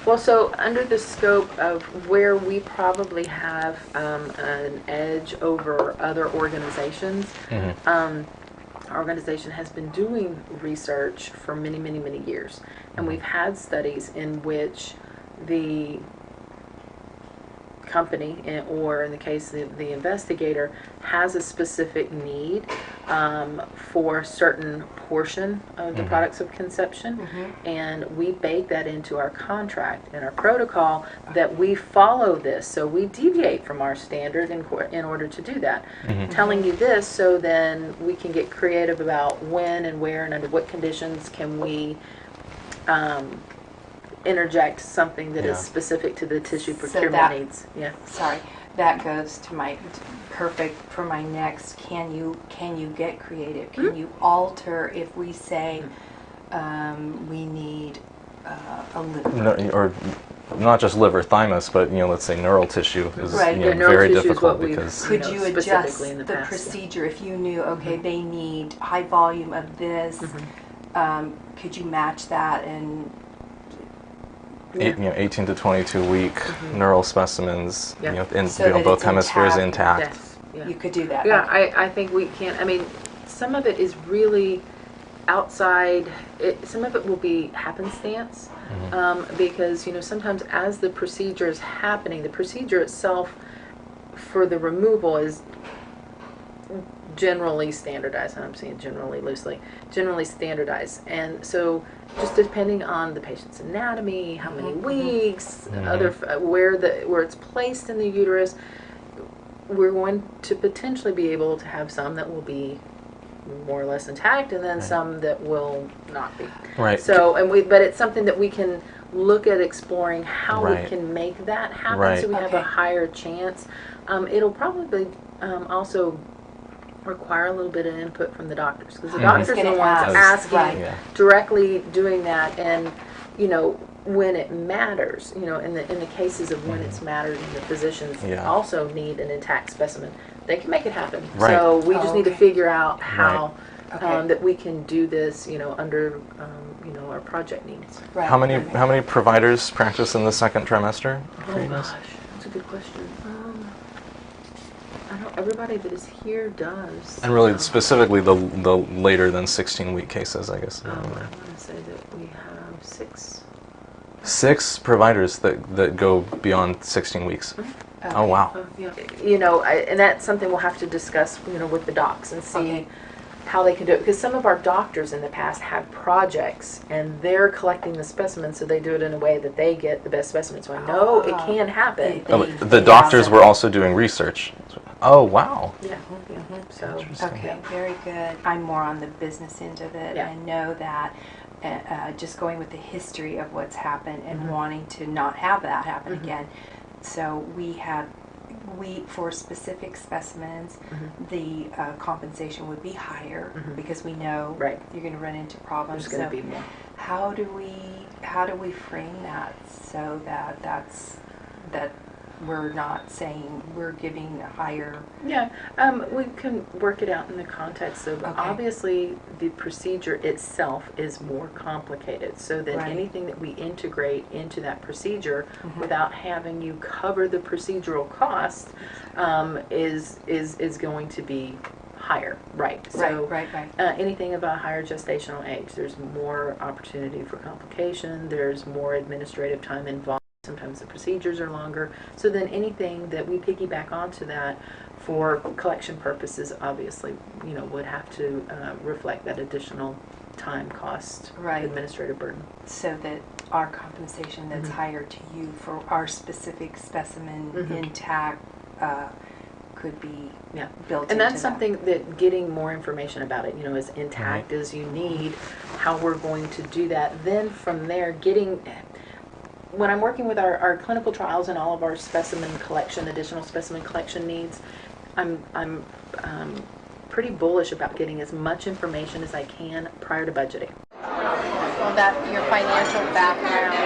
Speaker 4: Well, so under the scope of where we probably have an edge over other organizations, our organization has been doing research for many, many, many years. And we've had studies in which the company, or in the case of the investigator, has a specific need for a certain portion of the products of conception, and we bake that into our contract and our protocol that we follow this. So we deviate from our standard in order to do that. Telling you this so then we can get creative about when and where and under what conditions can we interject something that is specific to the tissue procurement needs. Yeah.
Speaker 15: Sorry, that goes to my perfect for my next. Can you get creative? Can you alter if we say we need a liver?
Speaker 2: No, or not just liver, thymus, but let's say neural tissue is
Speaker 15: neural
Speaker 2: very
Speaker 15: tissue
Speaker 2: difficult
Speaker 15: is
Speaker 2: because.
Speaker 15: Could you adjust the procedure if you knew? Okay, they need high volume of this. Could you match that and?
Speaker 2: 18 to 22 week neural specimens, in
Speaker 15: so
Speaker 2: both hemispheres intact.
Speaker 15: Yes. You could do that.
Speaker 4: Yeah, I think we can. I mean, some of it is really outside. Some of it will be happenstance because sometimes as the procedure is happening, the procedure itself for the removal is generally standardized, and I'm saying generally loosely, generally standardized. And so just depending on the patient's anatomy, how many weeks, where it's placed in the uterus, we're going to potentially be able to have some that will be more or less intact, and then some that will not be.
Speaker 2: Right.
Speaker 4: So, but it's something that we can look at exploring how we can make that happen, so we have a higher chance. It'll probably also require a little bit of input from the doctors, because the doctors are the ones asking, directly doing that, and when it matters, in the cases of when it's mattered, and the physicians also need an intact specimen, they can make it happen. So we just need to figure out how that we can do this, under our project needs.
Speaker 2: How many providers practice in the second trimester?
Speaker 4: Oh gosh, that's a good question. Everybody that is here does.
Speaker 2: And really, specifically, the later than 16-week cases, I guess.
Speaker 4: I want to say that we have 6.
Speaker 2: 6 providers that go beyond 16 weeks. Oh wow.
Speaker 4: And that's something we'll have to discuss, with the docs and see how they can do it. Because some of our doctors in the past have projects, and they're collecting the specimens, so they do it in a way that they get the best specimen. So I know it can happen.
Speaker 2: The doctors were also doing research. Oh wow.
Speaker 4: Yeah. So
Speaker 15: okay, very good. I'm more on the business end of it, and know that just going with the history of what's happened and wanting to not have that happen again. So for specific specimens, the compensation would be higher because we know you're going to run into problems.
Speaker 4: There's going to be more.
Speaker 15: How do we frame that so that we're not saying we're giving a higher?
Speaker 4: Yeah, we can work it out in the context of obviously the procedure itself is more complicated, so that anything that we integrate into that procedure without having you cover the procedural cost is going to be higher, So anything of a higher gestational age, there's more opportunity for complication, there's more administrative time involved. Sometimes the procedures are longer. So then anything that we piggyback onto that for collection purposes, obviously, would have to reflect that additional time, cost, administrative burden.
Speaker 15: So that our compensation that's higher to you for our specific specimen intact could be
Speaker 4: Yeah.
Speaker 15: built
Speaker 4: And
Speaker 15: into
Speaker 4: that's something that getting more information about it, as intact as you need, how we're going to do that. Then from there, when I'm working with our clinical trials and all of our additional specimen collection needs, I'm pretty bullish about getting as much information as I can prior to budgeting.
Speaker 6: Well, that your financial background,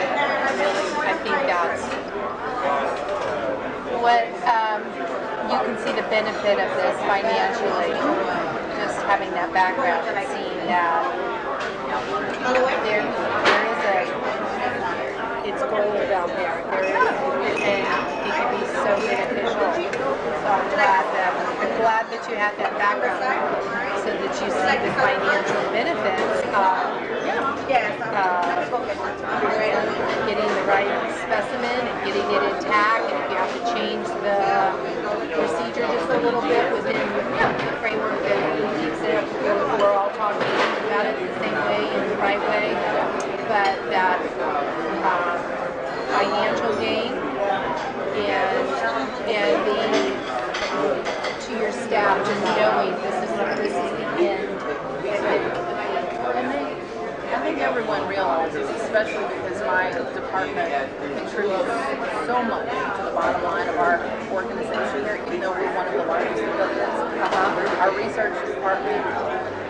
Speaker 6: really, I think that's what you can see the benefit of this financially. Just having that background and seeing that there is it's gold out there. And it can be so beneficial. So I'm glad that you have that background so that you see the financial benefits of getting the right specimen and getting it intact, and if you have to change the procedure just a little bit within the framework that keeps it, we're all talking about it the same way and the right way, but that financial gain and the to your staff just knowing this is the end.
Speaker 4: I think everyone realizes, especially because my department contributes so much to the bottom line of our organization here, even though we're one of the largest affiliates. Our research department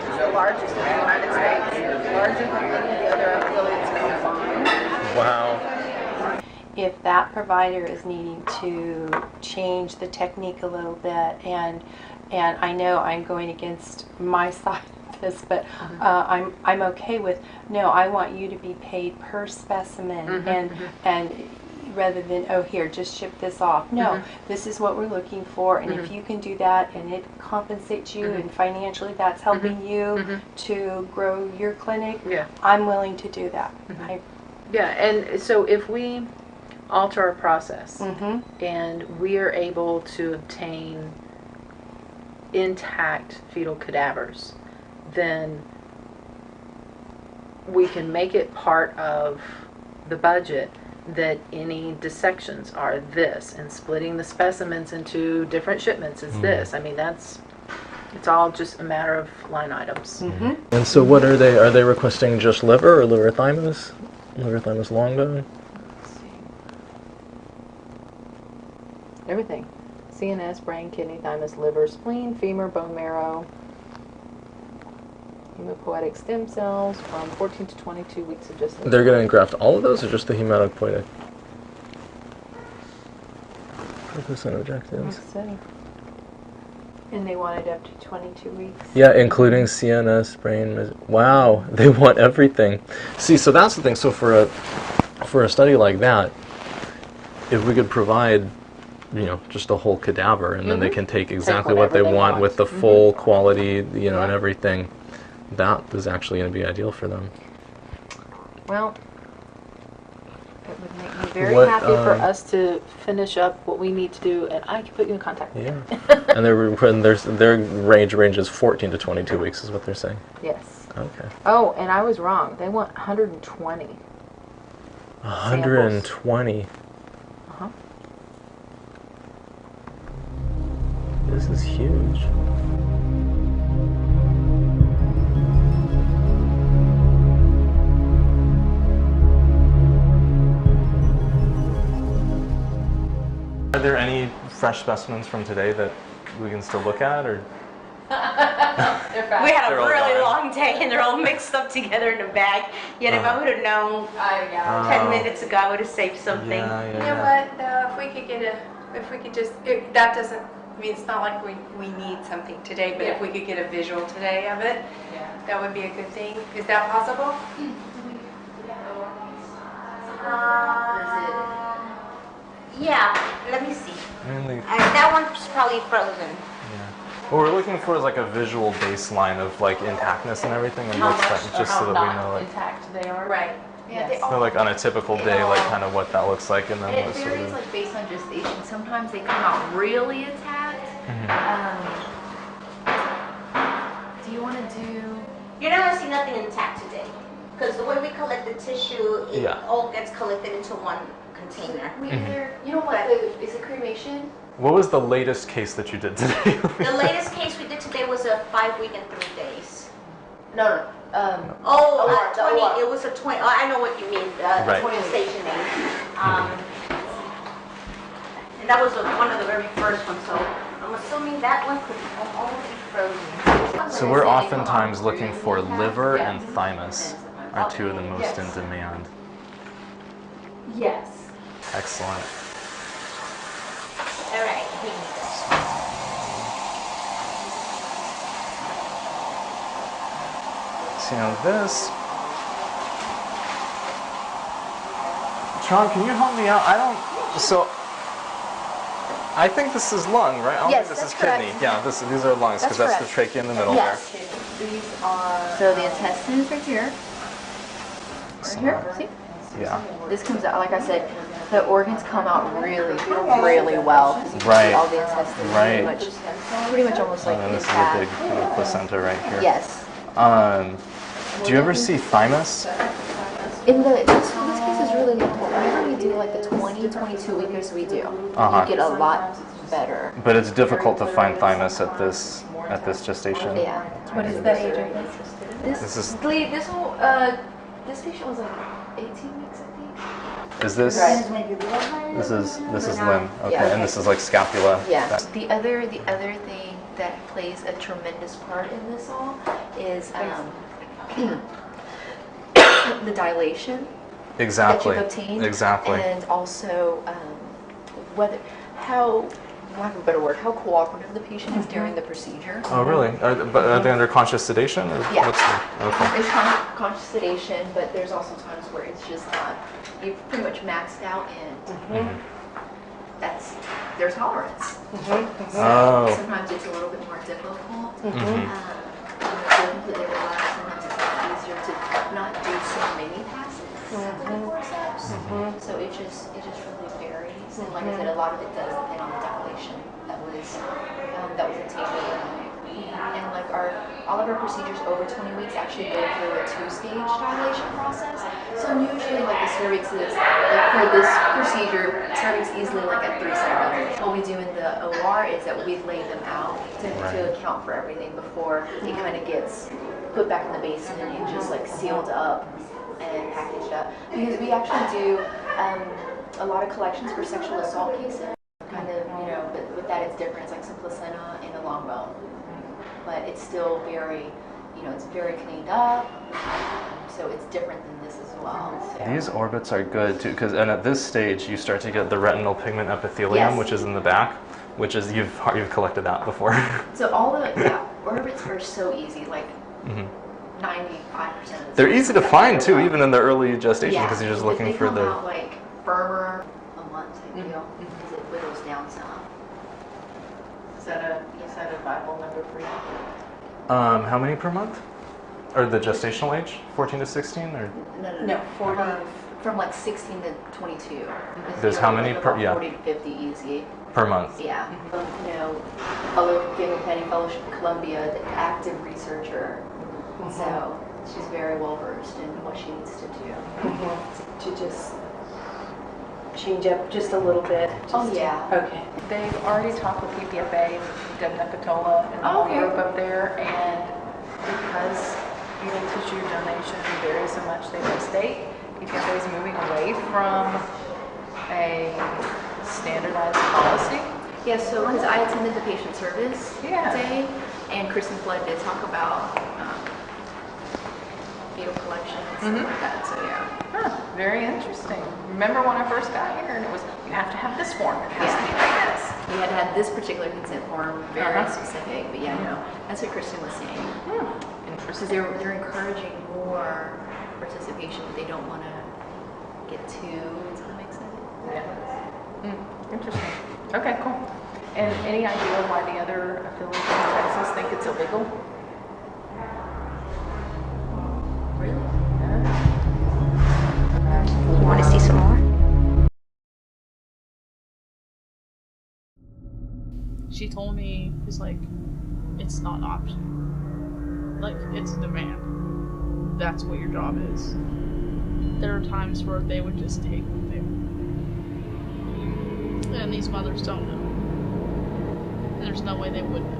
Speaker 4: is the largest in the United States, larger than any of the other affiliates combined.
Speaker 2: Wow.
Speaker 15: If that provider is needing to change the technique a little bit, and I know I'm going against my side of this, but I'm okay with, no, I want you to be paid per specimen, and rather than, oh, here, just ship this off. No, this is what we're looking for, and if you can do that and it compensates you and financially that's helping you to grow your clinic, I'm willing to do that.
Speaker 4: And so if we alter our process and we are able to obtain intact fetal cadavers, then we can make it part of the budget that any dissections are this, and splitting the specimens into different shipments is this. I mean, it's all just a matter of line items.
Speaker 5: And so what are they? Are they requesting just liver or liver thymus? Liver thymus longo?
Speaker 4: Everything. CNS, brain, kidney, thymus, liver, spleen, femur, bone marrow, hematopoietic stem cells from 14 to 22 weeks of gestation.
Speaker 5: They're going to engraft all of those or just the hematopoietic? Purpose and objectives.
Speaker 15: And they want it up to 22 weeks.
Speaker 5: Yeah, including CNS, brain. Wow, they want everything. See, so that's the thing. So for a study like that, if we could provide, just a whole cadaver, and then they can take exactly what they want with the full quality, and everything, that is actually going to be ideal for them.
Speaker 4: Well, it would make me very happy for us to finish up what we need to do, and I can put you in contact with them.
Speaker 5: And their range ranges 14 to 22 weeks is what they're saying.
Speaker 4: Yes.
Speaker 5: Okay.
Speaker 4: Oh, and I was wrong. They want 120.
Speaker 5: 120. This is huge. Are there any fresh specimens from today that we can still look at, or?
Speaker 18: We had a really long day and they're all mixed up together in a bag. Yet if I would have known 10 minutes ago, I would have saved something.
Speaker 15: You know what, if we could just, that doesn't, it's not like we need something today, but if we could get a visual today of it, that would be a good thing. Is that possible?
Speaker 18: Yeah, let me see. That one's probably frozen.
Speaker 5: What we're looking for is like a visual baseline of like intactness and everything, and what's that, just so that we know like
Speaker 4: intact they are.
Speaker 15: Right.
Speaker 4: Yeah.
Speaker 5: So like on a typical day, like kind of what that looks like, and then
Speaker 19: It
Speaker 5: what sort
Speaker 19: varies
Speaker 5: of.
Speaker 19: like based on gestation. Sometimes they come out really attacked. Do you want to do?
Speaker 18: You're not going to see nothing intact today. Because the way we collect the tissue, it all gets collected into one container.
Speaker 19: We either, you know what, is it cremation?
Speaker 2: What was the latest case that you did today?
Speaker 18: The latest case we did today was a 5 week and 3 days.
Speaker 1: No.
Speaker 18: 20. It was a 20. I know what you mean.
Speaker 2: Right.
Speaker 18: 20 station age. And that was one of the very first ones. So I'm assuming that one could almost be frozen.
Speaker 2: So we're oftentimes looking for liver and thymus are two of the most in demand.
Speaker 18: Yes.
Speaker 2: Excellent.
Speaker 18: All right.
Speaker 2: See on this. Sean, can you help me out? So I think this is lung, right? I don't
Speaker 1: Yes,
Speaker 2: think this is
Speaker 1: that's correct.
Speaker 2: kidney. Yeah, these are lungs because that's the trachea in the middle
Speaker 1: Yes.
Speaker 2: there.
Speaker 1: These are. So the intestines right here. Right here. See?
Speaker 2: Yeah.
Speaker 1: This comes out, like I said, the organs come out really, really well. You can
Speaker 2: Right.
Speaker 1: see all the intestines.
Speaker 2: Right.
Speaker 1: Pretty much almost like
Speaker 2: And this is a
Speaker 1: intact.
Speaker 2: big kind of placenta right here.
Speaker 1: Yes.
Speaker 2: Do you ever see thymus?
Speaker 1: In this case is really important. Whenever we do like the 20, 22 weekers we do, you get a lot better.
Speaker 2: But it's difficult to find thymus at this gestation.
Speaker 1: Yeah.
Speaker 15: What is that age range?
Speaker 1: This patient was like 18 weeks, I think.
Speaker 2: Is this? This is limb. Okay,
Speaker 1: Yeah.
Speaker 2: and this is like scapula.
Speaker 1: Yeah.
Speaker 2: That-
Speaker 1: The other thing that plays a tremendous part in this all is the dilation
Speaker 2: Exactly.
Speaker 1: that you've obtained.
Speaker 2: Exactly.
Speaker 1: And also how, lack of a better word, how cooperative the patient is during the procedure.
Speaker 2: Oh, really? Are they under conscious sedation? Or
Speaker 1: Yeah.
Speaker 2: Okay.
Speaker 1: There's conscious sedation, but there's also times where it's just not. You've pretty much maxed out, and that's their tolerance.
Speaker 2: Oh.
Speaker 1: Sometimes it's a little bit more difficult.
Speaker 2: Mhm.
Speaker 1: To completely relax. Sometimes it's a lot easier to not do so many passes of the forceps. So it just really varies. And like I said, a lot of it does depend on the dilation that was obtained. And like all of our procedures over 20 weeks actually go through a 2-stage dilation process. So usually like the cervix is, like for this procedure, cervix easily like at 3 centimeters. What we do in the OR is that we lay them out to account for everything before it kind of gets put back in the basin and just like sealed up and packaged up. Because we actually do a lot of collections for sexual assault cases. Kind of, but with that it's different. It's like some placenta and a long bone. But it's still very, it's very cleaned up, so it's different than this as well. So.
Speaker 2: These orbits are good too, and at this stage you start to get the retinal pigment epithelium, which is in the back, which is you've collected that before.
Speaker 1: So all the orbits are so easy, like 95% of the
Speaker 2: They're easy to find too, even in the early gestation, because you're just looking
Speaker 1: they
Speaker 2: for
Speaker 1: come
Speaker 2: the.
Speaker 1: out like firmer a month, I feel, because it whittles down some. Is that a Bible number for you?
Speaker 2: How many per month? Or the gestational age, 14 to 16, or?
Speaker 1: No, 40 from like 16 to 22.
Speaker 2: There's how many per? Yeah.
Speaker 1: 40 to 50 easy.
Speaker 2: Per month.
Speaker 1: Yeah. Other Family Planning Fellowship at Columbia, the active researcher. So she's very well versed in what she needs to do.
Speaker 15: To just change up just a little bit. Okay.
Speaker 20: They've already talked with PPFA, done Capitola and the whole group up there, and because fetal tissue donation varies so much state by state, PPFA is moving away from a standardized policy.
Speaker 1: Yeah, so because I attended the patient service day, and Kristen Flood did talk about fetal collection and stuff like that, so yeah.
Speaker 20: Very interesting. Remember when I first got here, and it was, you have to have this form, it has to be like this.
Speaker 1: We had to have this particular consent form, very specific, but yeah, no, that's what Kristen was saying. Because they're encouraging more participation, but they don't want to get too into the mix of it.
Speaker 20: Yeah. Interesting. Okay, cool. And any idea why the other affiliates in Texas think it's illegal?
Speaker 1: Really?
Speaker 18: You want to see some more?
Speaker 9: She told me, it's like, it's not an option. Like, it's a demand. That's what your job is. There are times where they would just take what they want. And these mothers don't know. And there's no way they would know.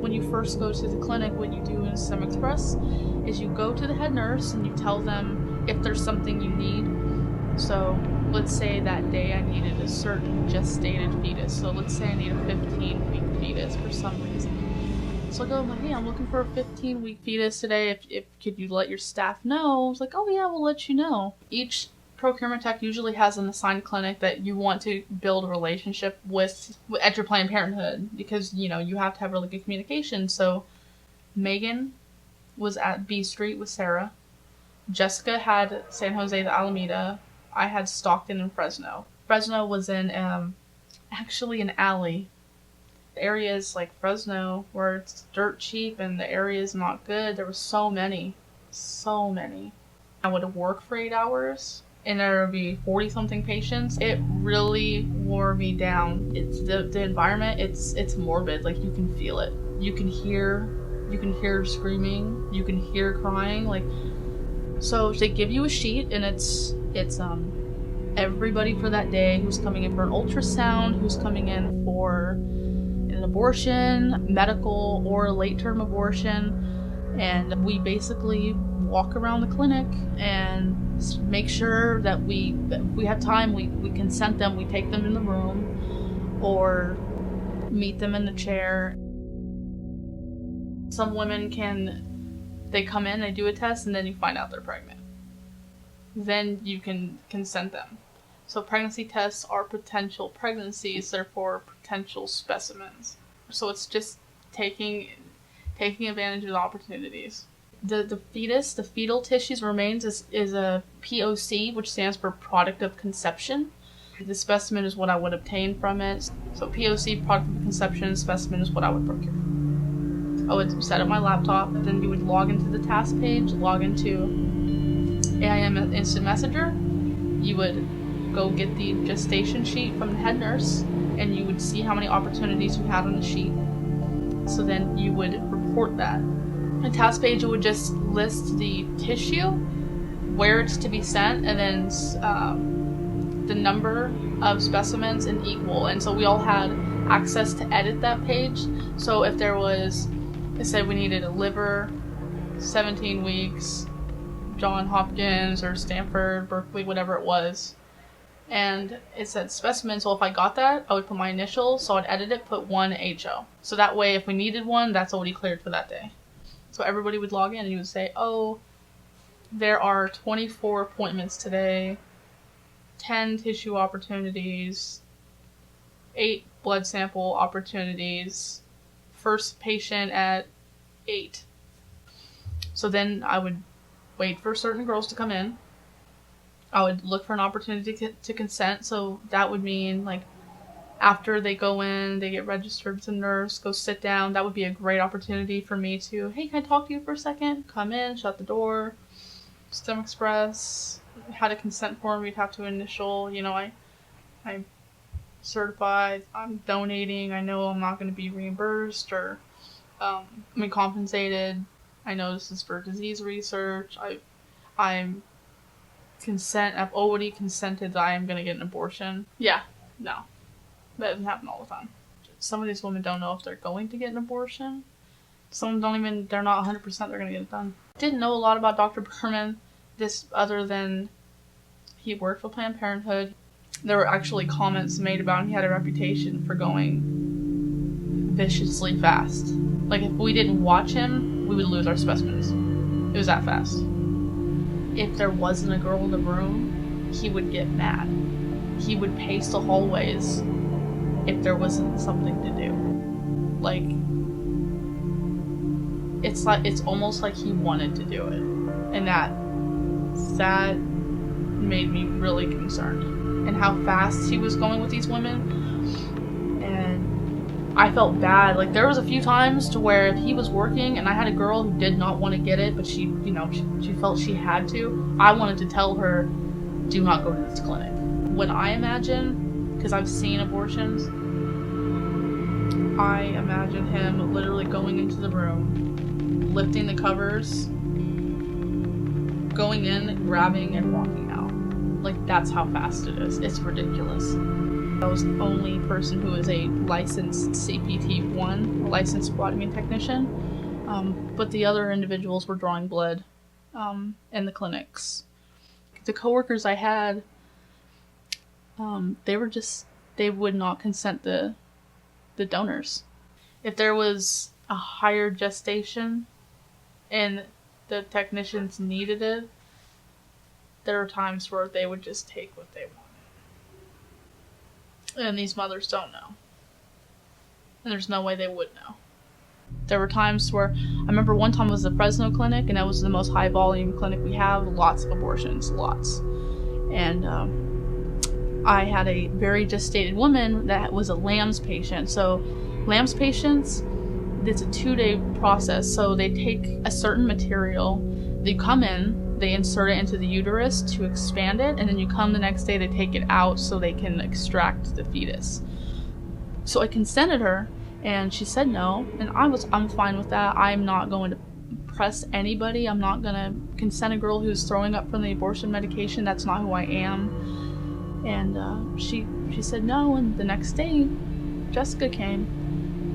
Speaker 9: When you first go to the clinic, what you do in STEM Express is you go to the head nurse and you tell them if there's something you need. So let's say that day I needed a certain gestated fetus. So let's say I need a 15-week fetus for some reason. So I go, I'm like, hey, I'm looking for a 15-week fetus today. If could you let your staff know? I was like, oh yeah, we'll let you know. Each procurement tech usually has an assigned clinic that you want to build a relationship with at your Planned Parenthood, because you know you have to have really good communication. So Megan was at B Street with Sarah. Jessica had San Jose the Alameda. I had Stockton and Fresno. Fresno was in actually an alley. Areas like Fresno where it's dirt cheap and the area is not good. There were so many. I would work for 8 hours and there would be 40-something patients. It really wore me down. It's the environment. It's morbid. Like you can feel it. You can hear screaming. You can hear crying. Like, so they give you a sheet and it's everybody for that day who's coming in for an ultrasound, who's coming in for an abortion, medical or late-term abortion, and we basically walk around the clinic and make sure that if we have time, we consent them, we take them in the room or meet them in the chair. Some women they come in, they do a test, and then you find out they're pregnant. Then you can consent them. So pregnancy tests are potential pregnancies, therefore potential specimens. So it's just taking advantage of the opportunities. The fetus, the fetal tissues remains is a POC, which stands for product of conception. The specimen is what I would obtain from it. So POC, product of conception, specimen is what I would procure. I would set up my laptop, then you would log into the task page, log into AIM Instant Messenger. You would go get the gestation sheet from the head nurse, and you would see how many opportunities you had on the sheet. So then you would report that. The task page would just list the tissue, where it's to be sent, and then the number of specimens and equal. And so we all had access to edit that page. So if there was, it said we needed a liver, 17 weeks, Johns Hopkins or Stanford, Berkeley, whatever it was. And it said specimen, so if I got that, I would put my initials, so I'd edit it, put 1 HO. So that way, if we needed one, that's already cleared for that day. So everybody would log in and you would say, oh, there are 24 appointments today, 10 tissue opportunities, 8 blood sample opportunities, first patient at 8. So then I would wait for certain girls to come in. I would look for an opportunity to consent. So that would mean like after they go in, they get registered with a nurse, go sit down. That would be a great opportunity for me to, hey, can I talk to you for a second? Come in, shut the door. STEM Express, had a consent form we'd have to initial. You know, I'm certified, I'm donating, I know I'm not going to be reimbursed or compensated. I know this is for disease research. I've already consented that I am going to get an abortion. Yeah, no. That doesn't happen all the time. Some of these women don't know if they're going to get an abortion. Some they're not 100% they're going to get it done. Didn't know a lot about Dr. Berman, other than he worked for Planned Parenthood. There were actually comments made about him. He had a reputation for going viciously fast. Like if we didn't watch him, we would lose our specimens. It was that fast. If there wasn't a girl in the room, he would get mad. He would pace the hallways if there wasn't something to do. Like, it's almost like he wanted to do it. And that made me really concerned. And how fast he was going with these women. And I felt bad. Like, there was a few times to where if he was working and I had a girl who did not want to get it, but she felt she had to, I wanted to tell her, do not go to this clinic. When I imagine, because I've seen abortions, I imagine him literally going into the room, lifting the covers, going in, grabbing, and walking out. Like, that's how fast it is. It's ridiculous. I was the only person who is a licensed CPT-1, a licensed phlebotomy technician, but the other individuals were drawing blood in the clinics. The coworkers I had, they would not consent the donors. If there was a higher gestation and the technicians needed it, there were times where they would just take what they wanted. And these mothers don't know. And there's no way they would know. There were times where, I remember one time was the Fresno clinic, and that was the most high volume clinic we have, lots of abortions, lots. And I had a very gestated woman that was a LAMS patient. So LAMS patients, it's a 2-day process. So they take a certain material, they come in, they insert it into the uterus to expand it, and then you come the next day, they take it out so they can extract the fetus. So I consented her, and she said no, and I'm fine with that. I'm not going to press anybody. I'm not gonna consent a girl who's throwing up from the abortion medication. That's not who I am. And she said no, and the next day, Jessica came,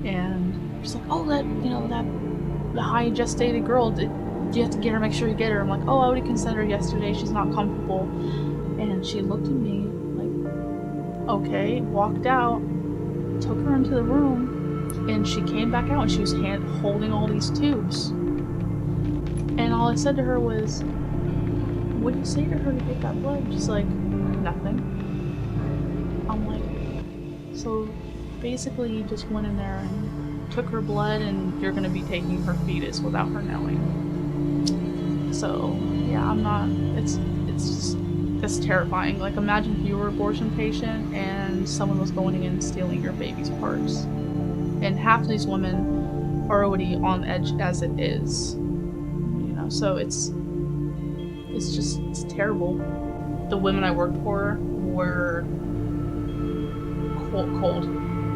Speaker 9: and she's like, oh, the high gestated girl, you have to get her, make sure you get her. I'm like, oh, I already consented her yesterday, she's not comfortable. And she looked at me like, okay, walked out, took her into the room, and she came back out and she was holding all these tubes. And all I said to her was, what did you say to her to get that blood? She's like, nothing. I'm like, so basically you just went in there and took her blood, and you're gonna be taking her fetus without her knowing. So yeah, I'm not, it's terrifying. Like, imagine if you were an abortion patient and someone was going in and stealing your baby's parts. And half of these women are already on the edge as it is. You know, so it's terrible. The women I worked for were cold.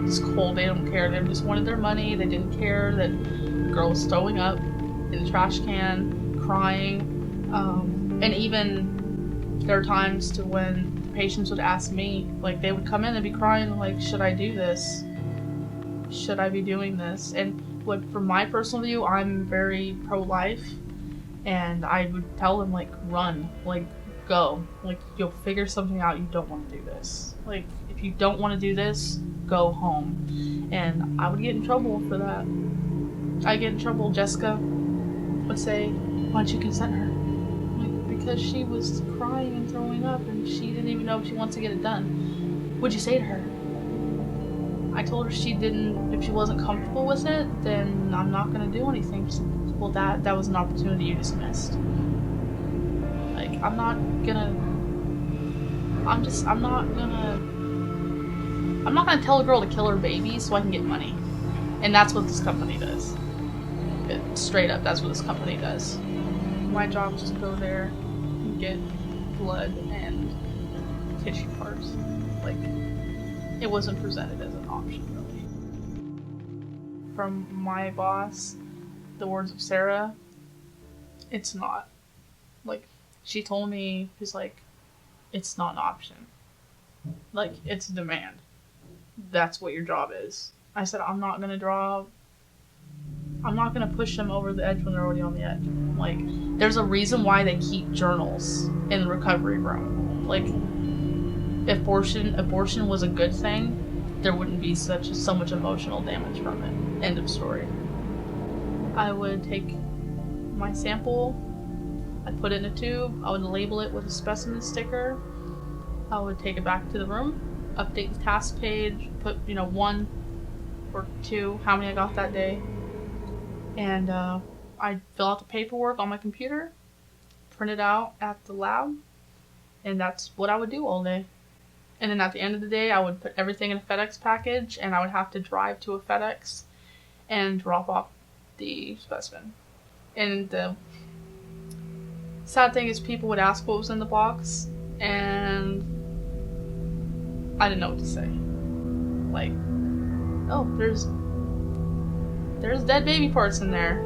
Speaker 9: Just cold. They don't care. They just wanted their money. They didn't care that the girl was throwing up in the trash can, crying, and even there are times to when the patients would ask me, like, they would come in and be crying, like, should I do this? Should I be doing this? And from my personal view, I'm very pro-life, and I would tell them, like, run, like, go, like, you'll figure something out. You don't want to do this. Like, if you don't want to do this, go home. And I would get in trouble for that. I get in trouble. Jessica would say, why don't you consent her? Like, because she was crying and throwing up, and she didn't even know if she wants to get it done. What'd you say to her? I told her if she wasn't comfortable with it, then I'm not gonna do anything. She said, well, that was an opportunity you dismissed. Like, I'm not gonna tell a girl to kill her baby so I can get money. And that's what this company does. Straight up, that's what this company does. My job was to go there and get blood and tissue parts. Like, it wasn't presented as an option, really. From my boss, the words of Sarah, it's not. Like, she told me, she's like, it's not an option. Like, it's a demand. That's what your job is. I said, I'm not gonna push them over the edge when they're already on the edge. Like, there's a reason why they keep journals in the recovery room. Like, if abortion was a good thing, there wouldn't be so much emotional damage from it. End of story. I would take my sample, I'd put it in a tube, I would label it with a specimen sticker, I would take it back to the room, update the task page, put 1 or 2, how many I got that day, and I'd fill out the paperwork on my computer, print it out at the lab, and that's what I would do all day. And then at the end of the day, I would put everything in a FedEx package, and I would have to drive to a FedEx and drop off the specimen. And the sad thing is, people would ask what was in the box, and I didn't know what to say. Like, oh, there's dead baby parts in there.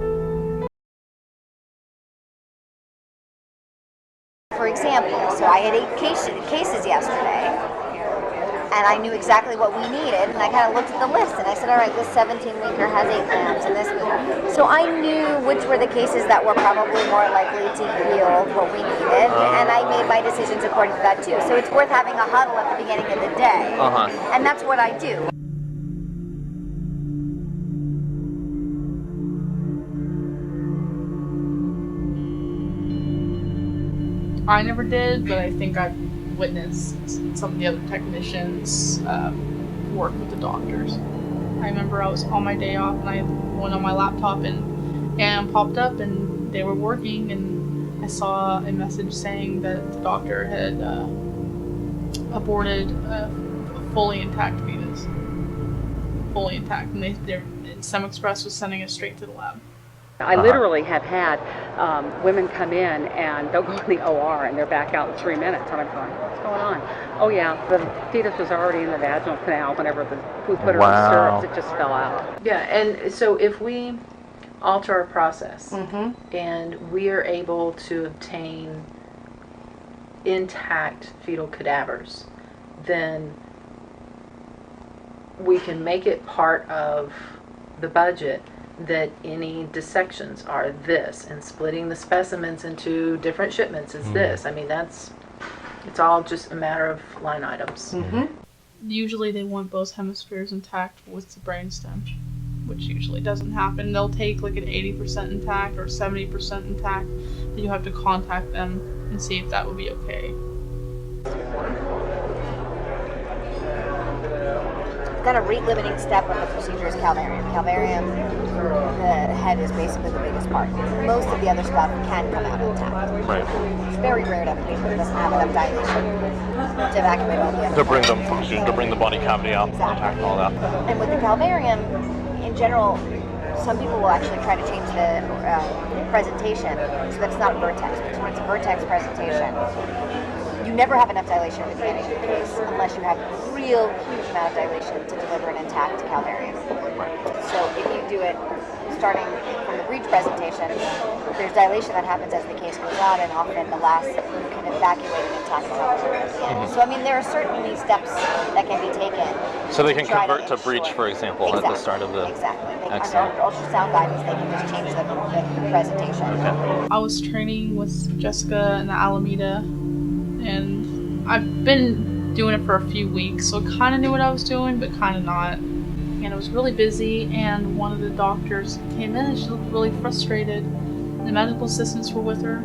Speaker 1: For example, so I had 8 And I knew exactly what we needed, and I kind of looked at the list, and I said, all right, this 17-weeker has 8 grams, and this. So I knew which were the cases that were probably more likely to yield what we needed, and I made my decisions according to that too. So it's worth having a huddle at the beginning of the day, and that's what I do.
Speaker 9: I never did, but I think I've witnessed some of the other technicians work with the doctors. I remember I was on my day off and I went on my laptop and popped up and they were working, and I saw a message saying that the doctor had aborted a fully intact fetus. Fully intact, and SemExpress was sending it straight to the lab.
Speaker 21: I literally have had women come in and they'll go to the OR and they're back out in 3 minutes, and I'm going, what's going on? Oh yeah, the fetus was already in the vaginal canal whenever we put her on stirrups, it just fell out.
Speaker 4: Yeah, and so if we alter our process and we are able to obtain intact fetal cadavers, then we can make it part of the budget that any dissections are this, and splitting the specimens into different shipments is this. I mean, it's all just a matter of line items.
Speaker 9: Usually they want both hemispheres intact with the brainstem, which usually doesn't happen. They'll take like an 80% intact or 70% intact, then you have to contact them and see if that would be okay.
Speaker 1: Kind of rate-limiting step of the procedure is calvarium. Calvarium, the head is basically the biggest part. Most of the other stuff can come out intact.
Speaker 2: Right.
Speaker 1: It's very rare to have a patient that doesn't have enough dilation to evacuate all the other
Speaker 2: To bring them function, to bring the body cavity out, intact and all that.
Speaker 1: And with the calvarium, in general, some people will actually try to change the presentation so that it's not vertex. Because when it's a vertex presentation, you never have enough dilation at the beginning of the case unless you have a real huge amount of dilation to deliver an intact calvarium. So if you do it starting from the breech presentation, there's dilation that happens as the case goes on, and often the last you can evacuate an intact calvarium at the end. So I mean, there are certainly steps that can be taken.
Speaker 2: So they can convert to breech, for example, at the start of the...
Speaker 1: Exactly. Under ultrasound guidance, they can just change the presentation.
Speaker 2: Okay.
Speaker 9: I was training with Jessica in the Alameda, and I've been doing it for a few weeks, so I kind of knew what I was doing, but kind of not. And it was really busy, and one of the doctors came in and she looked really frustrated. The medical assistants were with her,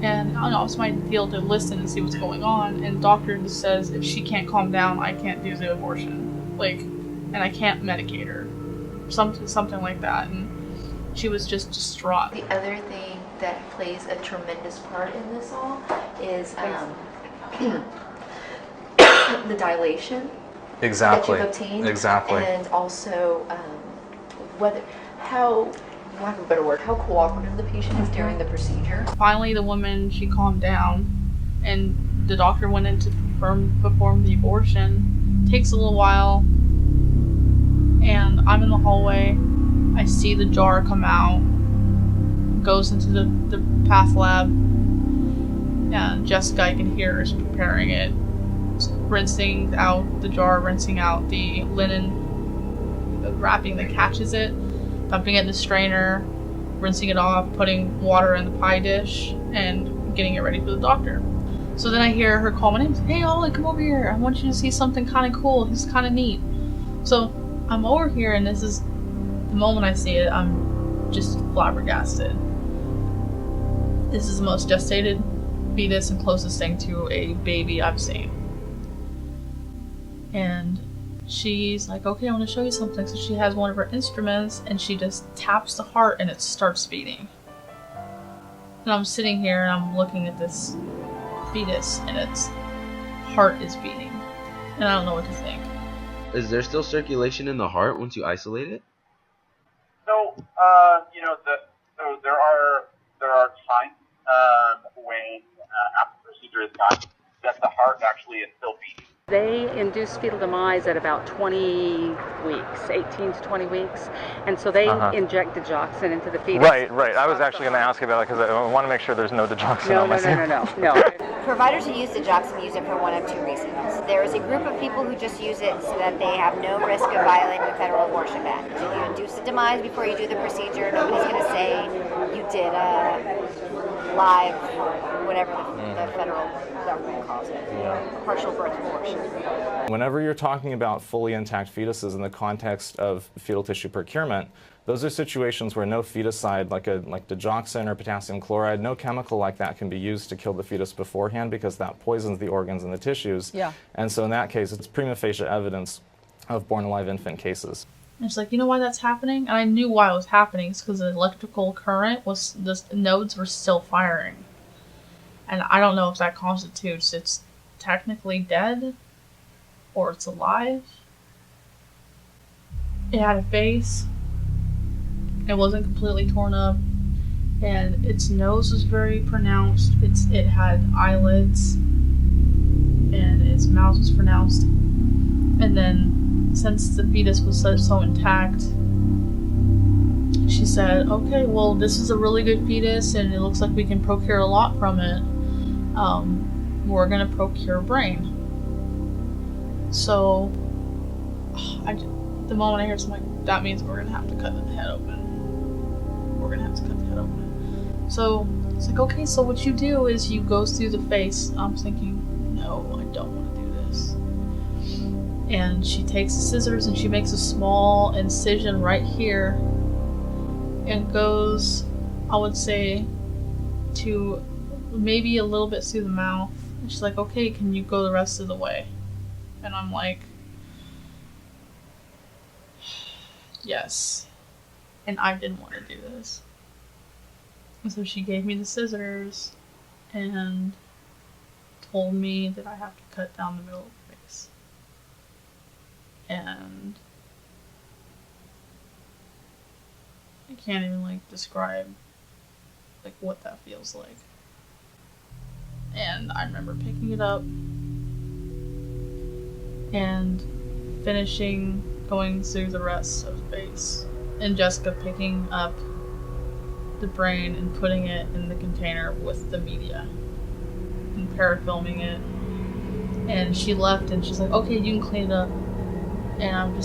Speaker 9: and I don't know, it was my deal to listen and see what's going on, and the doctor just says, if she can't calm down, I can't do the abortion. Like, and I can't medicate her. Something like that, and she was just distraught.
Speaker 19: The other thing that plays a tremendous part in this all is the dilation that you've obtained, and also how lack of a better word, how cooperative the patient is during the procedure.
Speaker 9: Finally, the woman, she calmed down, and the doctor went in to perform the abortion. It takes a little while, and I'm in the hallway. I see the jar come out, goes into the path lab, and Jessica, I can hear, is preparing it, rinsing out the jar, rinsing out the linen, the wrapping that catches it, dumping it in the strainer, rinsing it off, putting water in the pie dish, and getting it ready for the doctor. So then I hear her call my name, hey Ollie, come over here, I want you to see something kind of cool, this is kind of neat. So I'm over here, and this is the moment I see it, I'm just flabbergasted. This is the most gestated fetus and closest thing to a baby I've seen. And she's like, okay, I want to show you something. So she has one of her instruments and she just taps the heart and it starts beating. And I'm sitting here and I'm looking at this fetus and its heart is beating. And I don't know what to think.
Speaker 22: Is there still circulation in the heart once you isolate it?
Speaker 23: So, so there are times when after the procedure is done that the heart actually is still beating.
Speaker 21: They induce fetal demise at about 20 weeks, 18 to 20 weeks, and so they inject digoxin into the fetus.
Speaker 5: Right. I was actually going to ask you about it because I want to make sure there's no digoxin on my sample.
Speaker 21: No.
Speaker 1: providers who use digoxin use it for one of two reasons. There is a group of people who just use it so that they have no risk of violating the federal abortion ban. If you induce a demise before you do the procedure, nobody's going to say you did a live, whatever the federal government calls it, partial birth abortion.
Speaker 2: Whenever you're talking about fully intact fetuses in the context of fetal tissue procurement, those are situations where no feticide, like digoxin or potassium chloride, no chemical like that can be used to kill the fetus beforehand because that poisons the organs and the tissues.
Speaker 9: Yeah.
Speaker 2: And so in that case, it's prima facie evidence of born alive infant cases.
Speaker 9: And it's like, you know why that's happening? And I knew why it was happening. It's because the electrical current was, the nodes were still firing. And I don't know if that constitutes it's technically dead or it's alive. It had a face. It wasn't completely torn up, and its nose was very pronounced. It had eyelids, and its mouth was pronounced. And then, since the fetus was so intact, she said, "Okay, well, this is a really good fetus, and it looks like we can procure a lot from it. We're gonna procure brain." So, the moment I hear something like that means we're gonna have to cut the head open. So it's like, okay, so what you do is you go through the face. I'm thinking, no, I don't want to do this. And she takes the scissors and she makes a small incision right here and goes, I would say, to maybe a little bit through the mouth. And she's like, okay, can you go the rest of the way? And I'm like, yes. And I didn't want to do this. And so she gave me the scissors and told me that I have to cut down the middle of the face. And I can't even describe what that feels like. And I remember picking it up and finishing going through the rest of the face. And Jessica picking up the brain and putting it in the container with the media and parafilming it. And she left and she's like, okay, you can clean it up. And I'm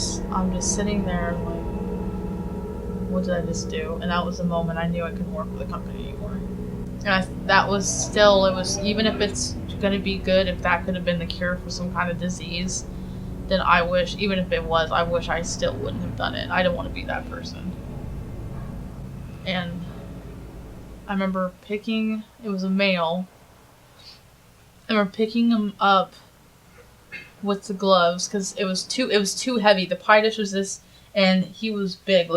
Speaker 9: just sitting there like, what did I just do? And that was the moment I knew I couldn't work with the company anymore. And that was still, it was, even if it's going to be good, if that could have been the cure for some kind of disease, then I wish, even if it was, I wish I still wouldn't have done it. I don't want to be that person. And I remember picking, it was a male, I remember picking him up with the gloves because it was too heavy. The pie dish was this, and he was big,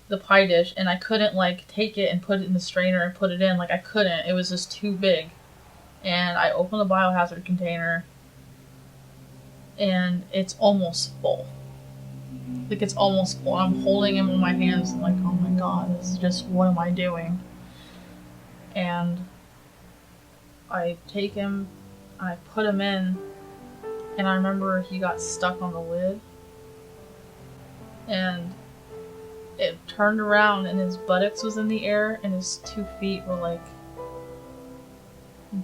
Speaker 9: the pie dish, and I couldn't take it and put it in the strainer and put it in. I couldn't. It was just too big. And I opened the biohazard container, and it's almost full. It's almost full. I'm holding him in my hands, oh my god, this is just, what am I doing? And I take him, I put him in, and I remember he got stuck on the lid. And it turned around and his buttocks was in the air and his 2 feet were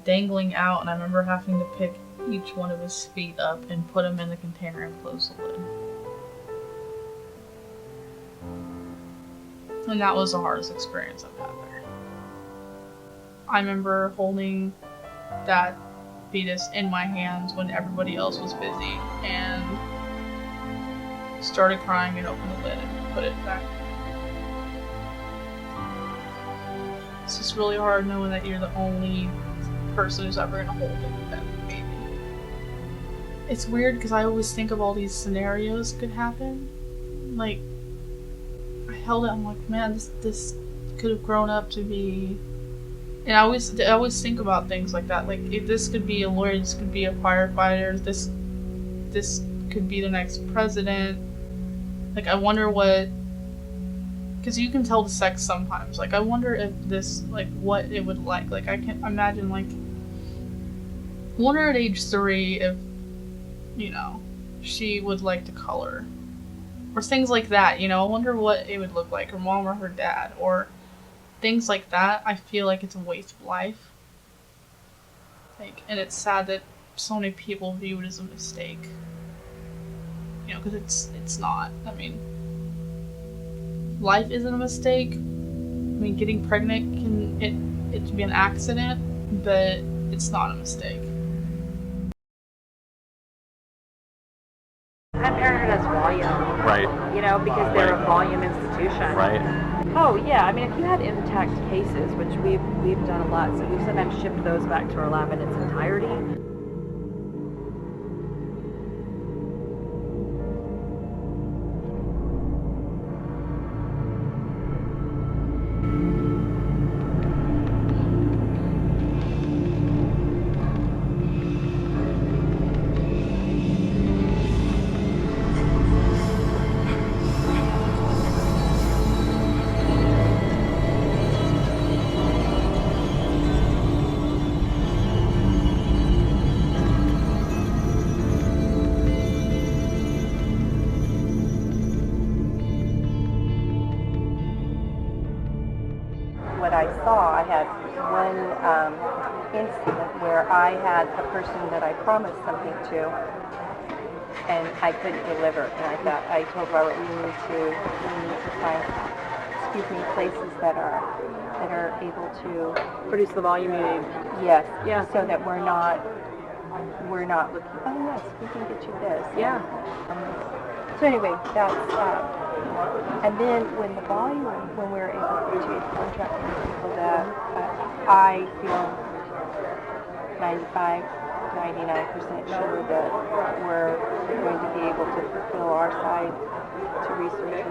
Speaker 9: dangling out, and I remember having to pick each one of his feet up and put him in the container and close the lid. And that was the hardest experience I've had there. I remember holding that fetus in my hands when everybody else was busy and started crying and opened the lid and put it back. It's just really hard knowing that you're the only person who's ever going to hold that baby. It's weird because I always think of all these scenarios could happen. I held it, I'm like, man, this could have grown up to be... And I always think about things like that. If this could be a lawyer, this could be a firefighter, this could be the next president. I wonder what... Because you can tell the sex sometimes. I wonder if this, what it would like. I can imagine, I wonder at age 3 if, she would like to color. Or things like that, I wonder what it would look like, her mom or her dad, or things like that. I feel like it's a waste of life. Like, and it's sad that so many people view it as a mistake. You know, because it's not. I mean, life isn't a mistake. I mean, getting pregnant can be an accident, but it's not a mistake.
Speaker 8: Planned Parenthood has volume.
Speaker 5: Right.
Speaker 8: You know, because they're a volume institution.
Speaker 5: Right.
Speaker 8: Oh yeah, I mean, if you had intact cases, which we've done a lot, so we've sometimes shipped those back to our lab in its entirety.
Speaker 15: What I saw, I had one incident where I had a person that I promised something to, and I couldn't deliver. And I told Robert, we need to find, places that are able to
Speaker 8: produce the volume you need.
Speaker 15: Yes.
Speaker 8: Yeah.
Speaker 15: So that we're not looking. Oh yes, we can get you this.
Speaker 8: Yeah.
Speaker 15: So anyway, that's. And then when we were able to contract with people that I feel 95, 99% sure that we're going to be able to fulfill our side to researchers.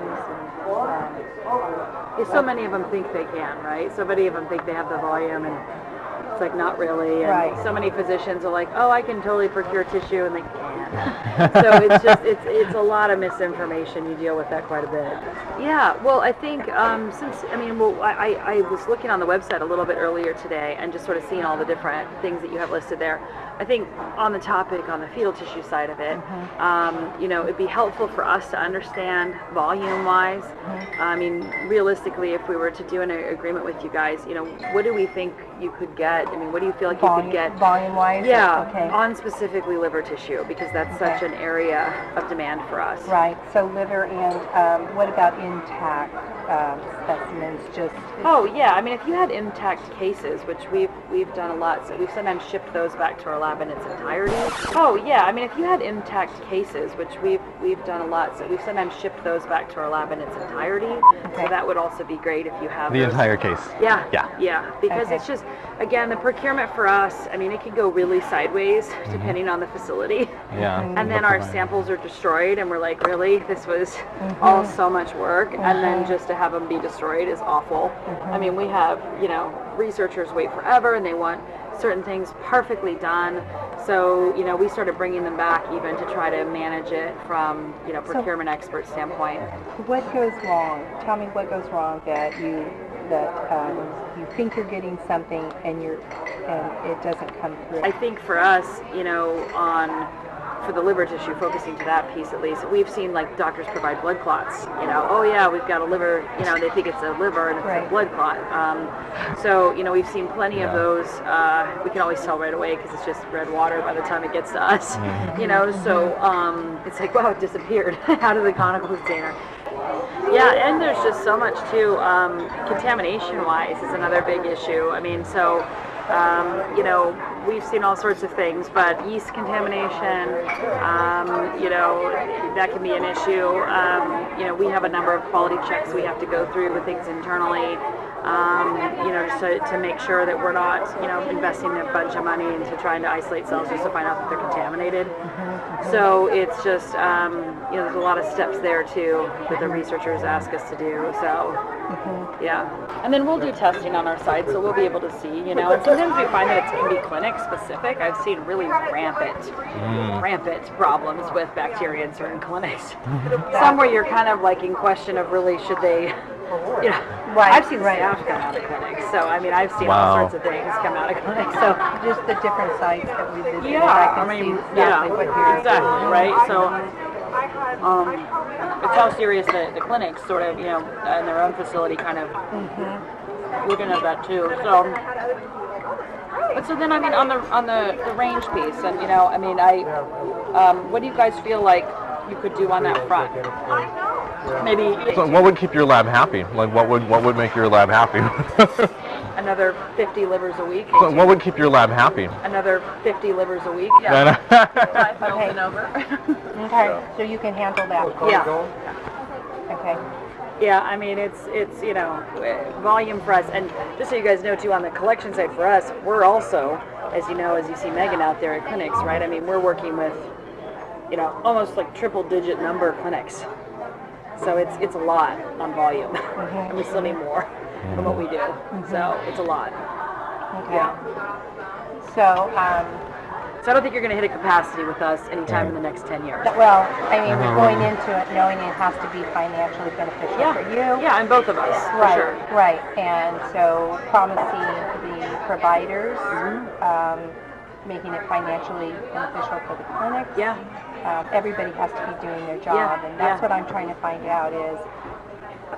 Speaker 8: And so many of them think they can, right? So many of them think they have the volume, and it's like not really. And
Speaker 15: right.
Speaker 8: So many physicians are like, oh, I can totally procure tissue, and they can't. So it's just it's a lot of misinformation. You deal with that quite a bit. Yeah. Well, I think I was looking on the website a little bit earlier today and just sort of seeing all the different things that you have listed there. I think on the topic, on the fetal tissue side of it, you know, it'd be helpful for us to understand volume-wise. I mean, realistically, if we were to do an agreement with you guys, you know, what do we think you could get? I mean, what do you feel like you could get?
Speaker 15: Volume-wise?
Speaker 8: Yeah,
Speaker 15: okay.
Speaker 8: On specifically liver tissue, because that's such an area of demand for us.
Speaker 15: Right. So liver and what about intact specimens?
Speaker 8: Oh yeah, I mean, if you had intact cases, which we've done a lot, so we've sometimes shipped those back to our lab in its entirety. Oh yeah, I mean, if you had intact cases, which we've done a lot, so we've sometimes shipped those back to our lab in its entirety. Okay. So that would also be great if you have
Speaker 5: the
Speaker 8: those.
Speaker 5: Entire case.
Speaker 8: Yeah.
Speaker 5: Yeah.
Speaker 8: Yeah, because it's just, again, the procurement for us, I mean, it can go really sideways depending on the facility.
Speaker 5: Yeah.
Speaker 8: And then our samples are destroyed, and we're like, really? This was all so much work, and then just to have them be destroyed is awful. I mean, we have, you know, researchers wait forever, and they want certain things perfectly done. So, you know, we started bringing them back even to try to manage it from, you know, procurement expert standpoint.
Speaker 15: What goes wrong? Tell me what goes wrong that you think you're getting something and it doesn't come through.
Speaker 8: I think for us, you know, for the liver tissue, focusing to that piece at least, we've seen like doctors provide blood clots. You know, oh yeah, we've got a liver. You know, they think it's a liver and it's a blood clot. So you know, we've seen plenty of those. We can always tell right away because it's just red water by the time it gets to us. You know, so it's like, wow, it disappeared out of the conical container. Yeah, and there's just so much too. Contamination-wise is another big issue. I mean, so. You know, we've seen all sorts of things, but yeast contamination, you know, that can be an issue. You know, we have a number of quality checks we have to go through with things internally, you know, just to make sure that we're not, you know, investing a bunch of money into trying to isolate cells just to find out that they're contaminated. So it's just, you know, there's a lot of steps there too that the researchers ask us to do. So, yeah. And then we'll do testing on our side, so we'll be able to see, you know, and sometimes we find that it can be clinic specific. I've seen really rampant problems with bacteria in certain clinics. Some where you're kind of like in question of really should they, you know, I've seen staff come out of clinics, so I mean I've seen all sorts of things come out of clinics. So
Speaker 15: just the different sites that we visited.
Speaker 8: Yeah, I mean, exactly, right? So it's how serious the clinics sort of, you know, in their own facility kind of looking at that too. So But so then, I mean, on the range piece, and you know, I mean, what do you guys feel like you could do on that front? Maybe.
Speaker 2: So what would keep your lab happy? Like what would make your lab happy?
Speaker 8: Another 50 livers a week.
Speaker 2: So what would keep your lab happy?
Speaker 8: Another 50 livers a week.
Speaker 6: Yeah. Okay, so you can handle that.
Speaker 8: Yeah.
Speaker 6: Okay.
Speaker 8: Yeah, I mean, it's you know, volume for us, and just so you guys know too, on the collection side for us, we're also, as you know, as you see Megan out there at clinics, right? I mean, we're working with, you know, almost like triple-digit number of clinics. So it's a lot on volume, and we still need more from what we do. So it's a lot.
Speaker 6: Okay.
Speaker 8: Yeah.
Speaker 6: So,
Speaker 8: so I don't think you're going to hit a capacity with us anytime in the next 10 years.
Speaker 6: well, I mean, we're going into it knowing it has to be financially beneficial for you.
Speaker 8: Yeah, and both of us,
Speaker 6: right,
Speaker 8: for sure.
Speaker 6: Right, and so promising the providers, making it financially beneficial for the clinics.
Speaker 8: Yeah.
Speaker 6: Everybody has to be doing their job, and that's what I'm trying to find out is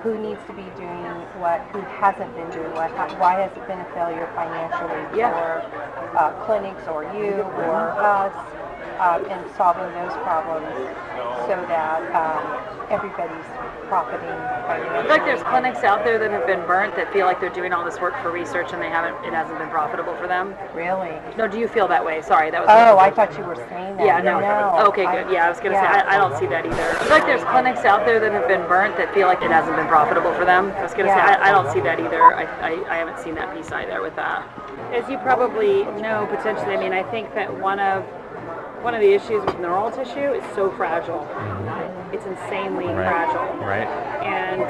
Speaker 6: who needs to be doing what, who hasn't been doing what, why has it been a failure financially for clinics or you or us, and solving those problems so that everybody's profiting financially.
Speaker 8: I feel like there's clinics out there that have been burnt that feel like they're doing all this work for research and it hasn't been profitable for them.
Speaker 6: Really?
Speaker 8: No, do you feel that way? Sorry, that was.
Speaker 6: Oh, I thought you were saying that.
Speaker 8: Yeah, no. Okay, good. Yeah, I was gonna say I don't see that either. I feel like there's clinics out there that have been burnt that feel like it hasn't been profitable for them. I was gonna say I don't see that either. I haven't seen that piece either with that. As you probably know, potentially, I mean, I think that one of the issues with neural tissue is so fragile. It's insanely fragile.
Speaker 2: Right.
Speaker 8: And,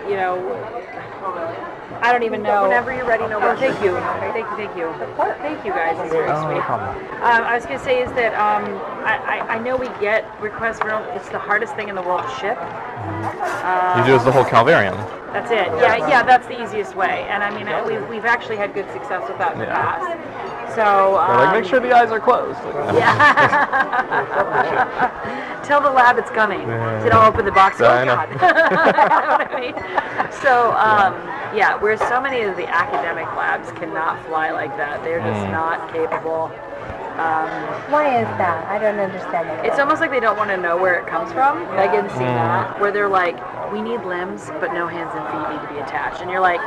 Speaker 8: you know, I don't even know. Whenever you're ready, no rush. Thank you. Thank you. Thank you, guys. It's very sweet. I was going to say is that I know we get requests for it's the hardest thing in the world to ship.
Speaker 2: You do as the whole Calvarium.
Speaker 8: That's it. Yeah, that's the easiest way. And I mean, we've actually had good success with that in the past. So
Speaker 2: like, make sure the eyes are closed.
Speaker 8: Tell the lab it's coming. So don't open the box. Oh God. You know what I mean? So yeah, where so many of the academic labs cannot fly like that. They're just not capable.
Speaker 6: Why is that? I don't understand that.
Speaker 8: It's almost like they don't want to know where it comes from. Megan's seen that, where they're like, we need limbs, but no hands and feet need to be attached. And you're like,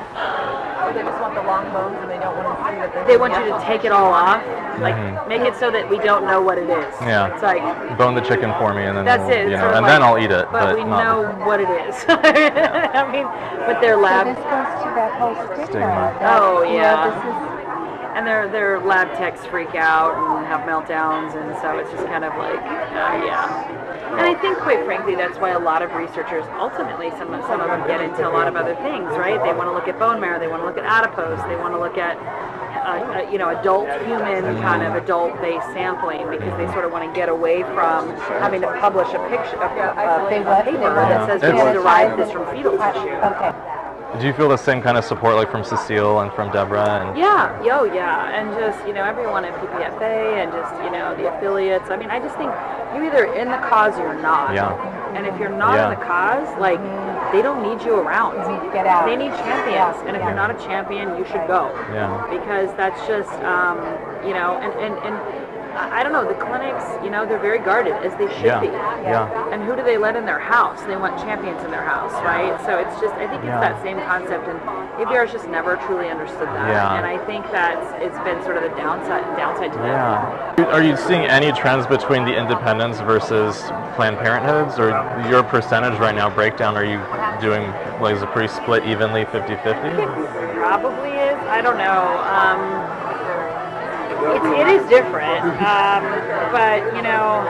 Speaker 20: they just want the long bones and they don't want to see that
Speaker 8: they want you to take it all off, like make it so that we don't know what it is.
Speaker 2: Yeah.
Speaker 8: It's like
Speaker 2: bone the chicken for me, and then
Speaker 8: that's it.
Speaker 2: You know, and then I'll eat it.
Speaker 8: But we know what it is. I mean, with their lab.
Speaker 6: So this goes to that whole stigma.
Speaker 8: Oh yeah.
Speaker 6: You know,
Speaker 8: and their lab techs freak out and have meltdowns, and so it's just kind of like, yeah. And I think, quite frankly, that's why a lot of researchers, ultimately, some of them get into a lot of other things, right? They want to look at bone marrow, they want to look at adipose, they want to look at, you know, adult human kind of adult-based sampling, because they sort of want to get away from having to publish a picture, a paper that says we derived this from fetal tissue.
Speaker 6: Okay.
Speaker 2: Do you feel the same kind of support like from Cecile and from Deborah? And
Speaker 8: yeah, and just, you know, everyone at PPFA and just, you know, the affiliates. I mean, I just think you're either in the cause or you're not.
Speaker 2: Yeah.
Speaker 8: And if you're not in the cause, like, they don't need you around.
Speaker 6: Get out.
Speaker 8: They need champions. And if you're not a champion, you should go.
Speaker 2: Yeah.
Speaker 8: Because that's just, you know, and I don't know, the clinics, you know, they're very guarded, as they should be.
Speaker 2: Yeah.
Speaker 8: And who do they let in their house? They want champions in their house, right? So it's just, I think it's that same concept, and ABR's just never truly understood that.
Speaker 2: Yeah.
Speaker 8: And I think it's been sort of the downside to them.
Speaker 2: Yeah. Are you seeing any trends between the independents versus Planned Parenthoods, or your percentage right now breakdown? Are you doing, like, is it pretty split evenly, 50-50?
Speaker 8: It probably is. I don't know. It is different, but, you know,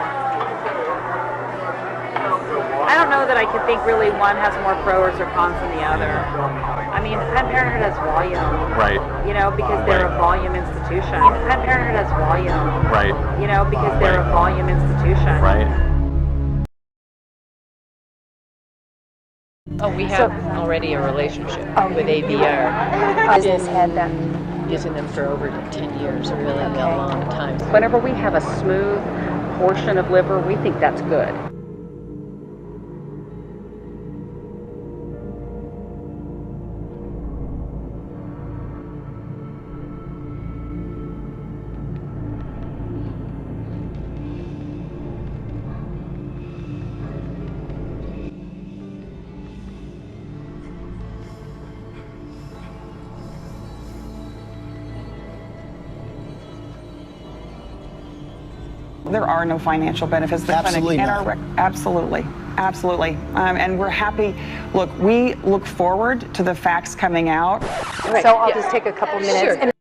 Speaker 8: I don't know that I could think really one has more pros or cons than the other. I mean, Planned Parenthood has volume.
Speaker 2: Right.
Speaker 8: You know, because they're a volume institution. Planned Parenthood has volume.
Speaker 2: Right.
Speaker 8: You know, because they're a volume institution.
Speaker 2: Right.
Speaker 10: Oh, we have already a relationship with ABR.
Speaker 6: Business had that.
Speaker 10: Using them for over 10 years, really a long time.
Speaker 21: Whenever we have a smooth portion of liver, we think that's good.
Speaker 7: there are no financial benefits to the
Speaker 11: Absolutely
Speaker 7: clinic.
Speaker 11: not.
Speaker 7: Absolutely. And we're happy. Look, we look forward to the facts coming out.
Speaker 6: Right. So I'll just take a couple minutes.
Speaker 10: Sure.
Speaker 6: And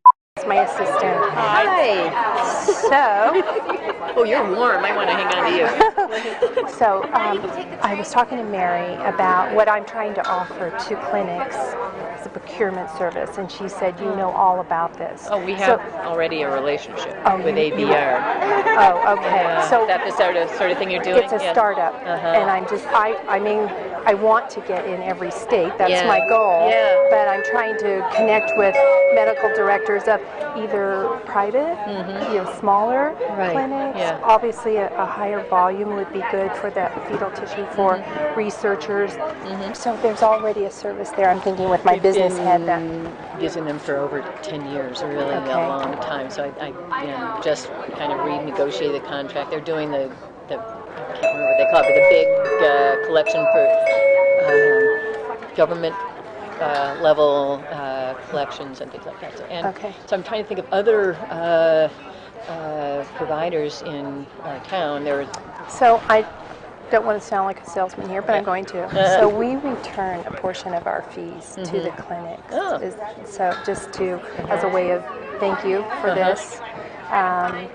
Speaker 6: my assistant.
Speaker 10: Hi.
Speaker 6: So.
Speaker 10: Oh, you're warm. I want to hang on to you.
Speaker 6: So I was talking to Mary about what I'm trying to offer to clinics as a procurement service, and she said, you know all about this.
Speaker 10: Oh, we have already a relationship with ABR.
Speaker 6: Oh, okay. So
Speaker 10: is that the sort of thing you're doing?
Speaker 6: It's a startup, and I want to get in every state. That's my goal.
Speaker 10: Yeah.
Speaker 6: But I'm trying to connect with medical directors of either private, smaller clinics.
Speaker 10: Yeah.
Speaker 6: Obviously, a higher volume would be good for that fetal tissue for researchers. So there's already a service there. I'm thinking with my business head that
Speaker 10: using them for over 10 years, a really long time. So I just kind of renegotiated the contract. They're doing the I can't remember what they call it, but the big collection for government level collections and things like that. So I'm trying to think of other providers in our town.
Speaker 6: So I don't want to sound like a salesman here, but I'm going to. So we return a portion of our fees to the clinics. So just as a way of thank you for this.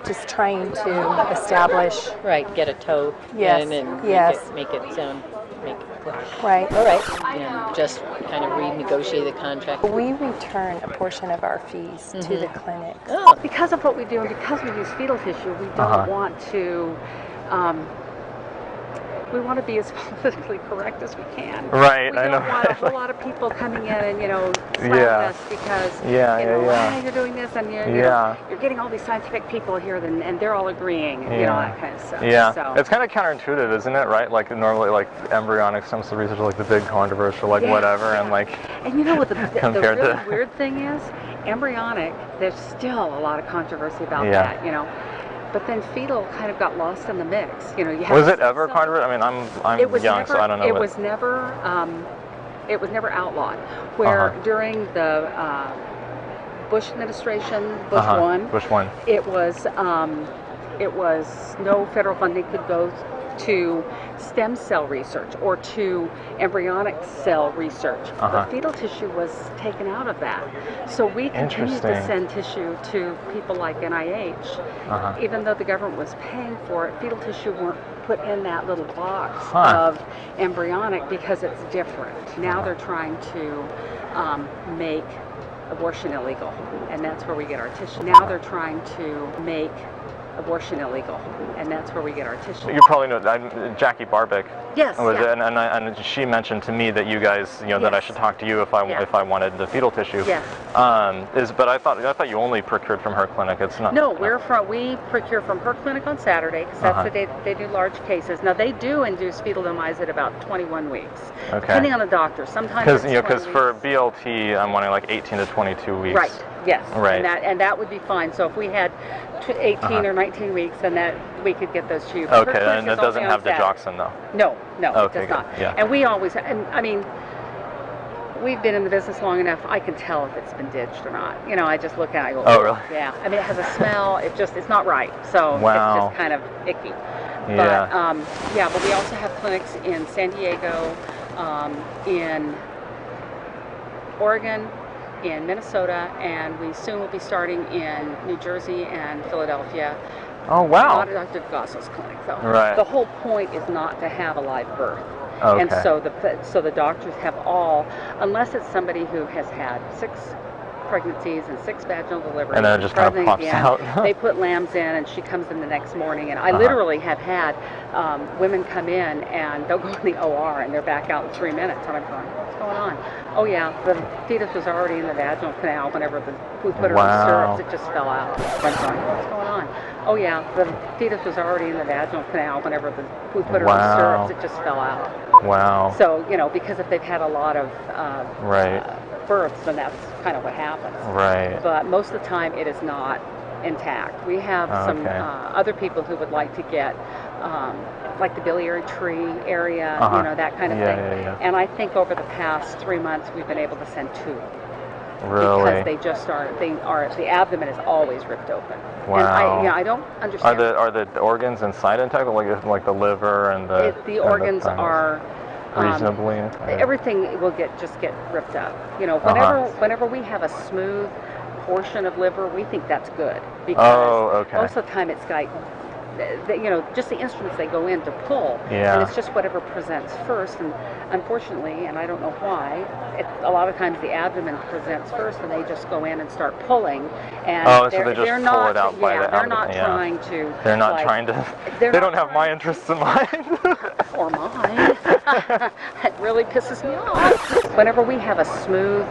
Speaker 6: Just trying to establish.
Speaker 10: Right, get a toe in and make it sound.
Speaker 6: Right.
Speaker 10: All right. And just kind of renegotiate the contract.
Speaker 6: We return a portion of our fees to the clinics.
Speaker 21: Because of what we do and because we use fetal tissue, we don't want to. We want to be as politically correct as we can.
Speaker 2: Right,
Speaker 21: we
Speaker 2: I know.
Speaker 21: don't want a whole lot of people coming in and slapping us because you're doing this and you're getting all these scientific people here and they're all agreeing, that kind of stuff.
Speaker 2: Yeah,
Speaker 21: so.
Speaker 2: It's kind of counterintuitive, isn't it? Right? Like normally, like embryonic stem cell research, like the big controversial, like whatever, and like.
Speaker 21: And you know what the
Speaker 2: compared
Speaker 21: really
Speaker 2: to
Speaker 21: weird thing is? Embryonic. There's still a lot of controversy about that. But then fetal kind of got lost in the mix.
Speaker 2: Was it ever controversial? I mean, I'm young, so I don't know.
Speaker 21: It was never outlawed. Where during the Bush administration, Bush one, it was no federal funding could go to stem cell research or to embryonic cell research. The fetal tissue was taken out of that. So we continued to send tissue to people like NIH. Even though the government was paying for it, fetal tissue weren't put in that little box of embryonic because it's different. Now they're trying to make abortion illegal, and that's where we get our tissue. Now they're trying to make abortion illegal, and that's where we get our tissue.
Speaker 2: You probably know Jackie Barbic.
Speaker 21: Yes.
Speaker 2: And she mentioned to me that you guys, that I should talk to you if I wanted the fetal tissue.
Speaker 21: Yes.
Speaker 2: But I thought you only procured from her clinic. It's not.
Speaker 21: No, we procure from her clinic on Saturday because that's the day they do large cases. Now they do induce fetal demise at about 21 weeks, depending on the doctor. Sometimes
Speaker 2: because for BLT I'm wanting like 18 to 22 weeks.
Speaker 21: Right. Yes.
Speaker 2: Right.
Speaker 21: And that would be fine. So if we had 18 or 19 weeks, then that we could get those to you.
Speaker 2: Okay, and it doesn't have the digoxin though.
Speaker 21: No,
Speaker 2: okay,
Speaker 21: it does not.
Speaker 2: Yeah.
Speaker 21: And we always, we've been in the business long enough. I can tell if it's been ditched or not. I just look at it. I go,
Speaker 2: oh, really?
Speaker 21: Yeah. I mean, it has a smell. It's not right. So it's just kind of icky. But we also have clinics in San Diego, in Oregon, in Minnesota, and we soon will be starting in New Jersey and Philadelphia.
Speaker 2: Oh, wow.
Speaker 21: Not at Dr. Gossel's clinic, though.
Speaker 2: Right.
Speaker 21: The whole point is not to have a live birth.
Speaker 2: Okay.
Speaker 21: And so the doctors have unless it's somebody who has had 6 pregnancies and 6 vaginal deliveries.
Speaker 2: And then it just kind of pops out.
Speaker 21: They put lambs in, and she comes in the next morning. And I literally have had women come in, and they'll go in the OR, and they're back out in 3 minutes. And I'm going, what's going on? Oh, yeah, the fetus was already in the vaginal canal whenever we put her on syrups. It just fell out. I'm going, what's going on? Oh, yeah, the fetus was already in the vaginal canal whenever we put her on syrups. It just fell out.
Speaker 2: Wow.
Speaker 21: So, because if they've had a lot of births, then that's kind of what happens.
Speaker 2: Right.
Speaker 21: But most of the time, it is not intact. We have some other people who would like to get, like the biliary tree area, that kind of thing.
Speaker 2: Yeah.
Speaker 21: And I think over the past 3 months, we've been able to send 2.
Speaker 2: Really?
Speaker 21: Because they just are. The abdomen is always ripped open.
Speaker 2: Wow.
Speaker 21: And I don't understand.
Speaker 2: Are the organs inside intact, like the liver and the?
Speaker 21: The organs are.
Speaker 2: Reasonably.
Speaker 21: Everything will just get ripped up. You know, whenever we have a smooth portion of liver, we think that's good because most of the time it's like, you know, just the instruments they go in to pull, and it's just whatever presents first. And unfortunately, and I don't know why, a lot of times the abdomen presents first, and they just go in and start pulling. And
Speaker 2: so they just pull it out by the abdomen.
Speaker 21: They're not trying to.
Speaker 2: They're not trying to. They don't have my interests in mind.
Speaker 21: Or mine. It really pisses me off. Whenever we have a smooth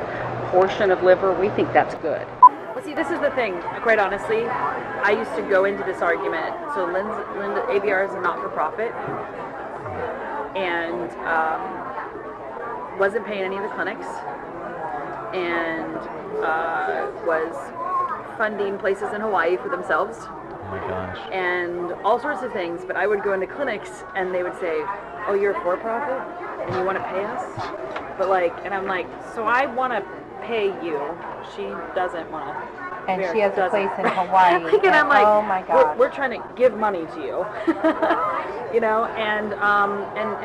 Speaker 21: portion of liver, we think that's good.
Speaker 8: Well, see, this is the thing, quite honestly. I used to go into this argument. So Linda ABR is a not-for-profit and wasn't paying any of the clinics and was funding places in Hawaii for themselves.
Speaker 2: Oh my gosh.
Speaker 8: And all sorts of things, but I would go into clinics and they would say, oh, you're a for-profit and you want to pay us? But like, and I'm like, so I want to pay you. She doesn't want to.
Speaker 6: And she has a place in Hawaii.
Speaker 8: And I'm like,
Speaker 6: oh my God.
Speaker 8: We're trying to give money to you. You know, and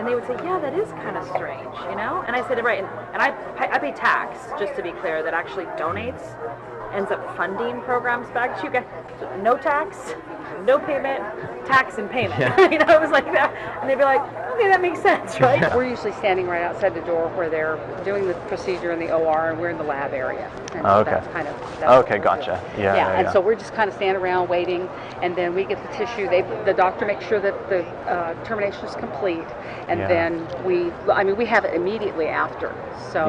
Speaker 8: they would say, yeah, that is kind of strange, you know? And I said, right, and I pay tax, just to be clear, that actually donates, ends up funding programs back to you guys. So no tax, no payment, tax and payment.
Speaker 2: Yeah.
Speaker 8: You know, it was like that. And they'd be like, okay, that makes sense, right?
Speaker 21: Yeah. We're usually standing right outside the door where they're doing the procedure in the OR, and we're in the lab area. And that's kind of
Speaker 2: okay, gotcha. Yeah.
Speaker 21: And so we're just kind of standing around waiting, and then we get the tissue. The doctor makes sure that the termination is complete, and then we have it immediately after. So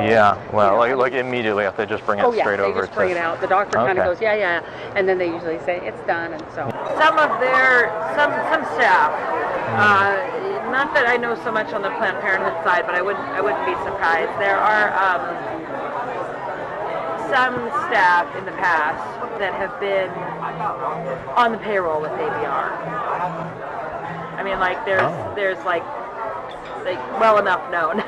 Speaker 2: well, like immediately after they just bring it straight over.
Speaker 21: They just bring it out. The doctor kind of goes, yeah, and then they usually say it's done, and so.
Speaker 8: Some of some staff. Not that I know so much on the Planned Parenthood side, but I wouldn't be surprised. There are some staff in the past that have been on the payroll with ABR. I mean, like there's like well enough known.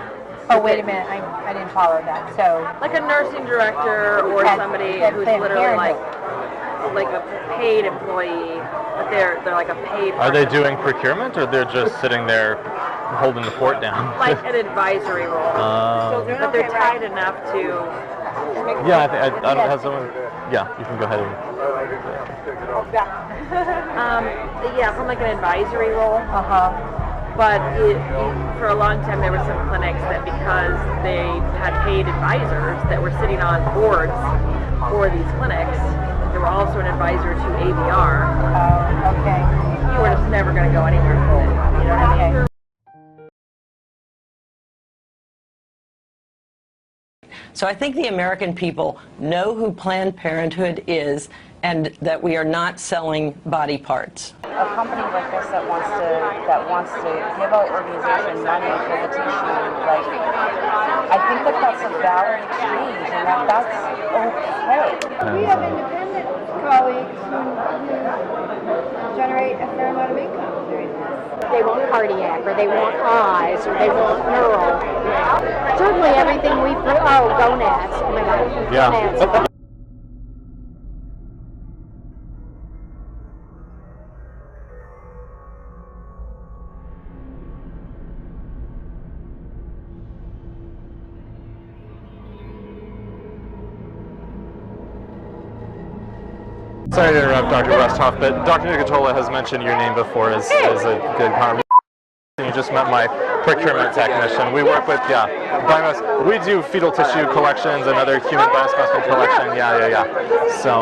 Speaker 6: Oh, wait a minute, I didn't follow that. So
Speaker 8: like a nursing director or somebody who's literally like a paid employee, but they're like a paid.
Speaker 2: Are they doing procurement, or they're just sitting there holding the fort down?
Speaker 8: Like an advisory role. But they're tied enough to.
Speaker 2: Yeah, I don't have someone. Yeah, you can go ahead and.
Speaker 8: From like an advisory role. But for a long time, there were some clinics that because they had paid advisors that were sitting on boards for these clinics, they were also an advisor to ABR.
Speaker 6: Okay.
Speaker 8: You were just never going to go anywhere with it. You know what I mean?
Speaker 11: So I think the American people know who Planned Parenthood is and that we are not selling body parts.
Speaker 12: A company like this that wants to give our organization money for the tissue, like, I think that's a valid exchange and that's okay.
Speaker 14: We have independent colleagues who generate a fair amount of income doing this.
Speaker 24: They want cardiac, or they want eyes, or they want neural. Certainly everything we put, gonads. Oh my God.
Speaker 2: Yeah.
Speaker 24: Gonads.
Speaker 2: Sorry to interrupt, Dr. Westhoff, but Dr. Nicatola has mentioned your name before as a good comment. You just met my procurement technician. We work with, we do fetal tissue collections and other human biospecimen collection. So,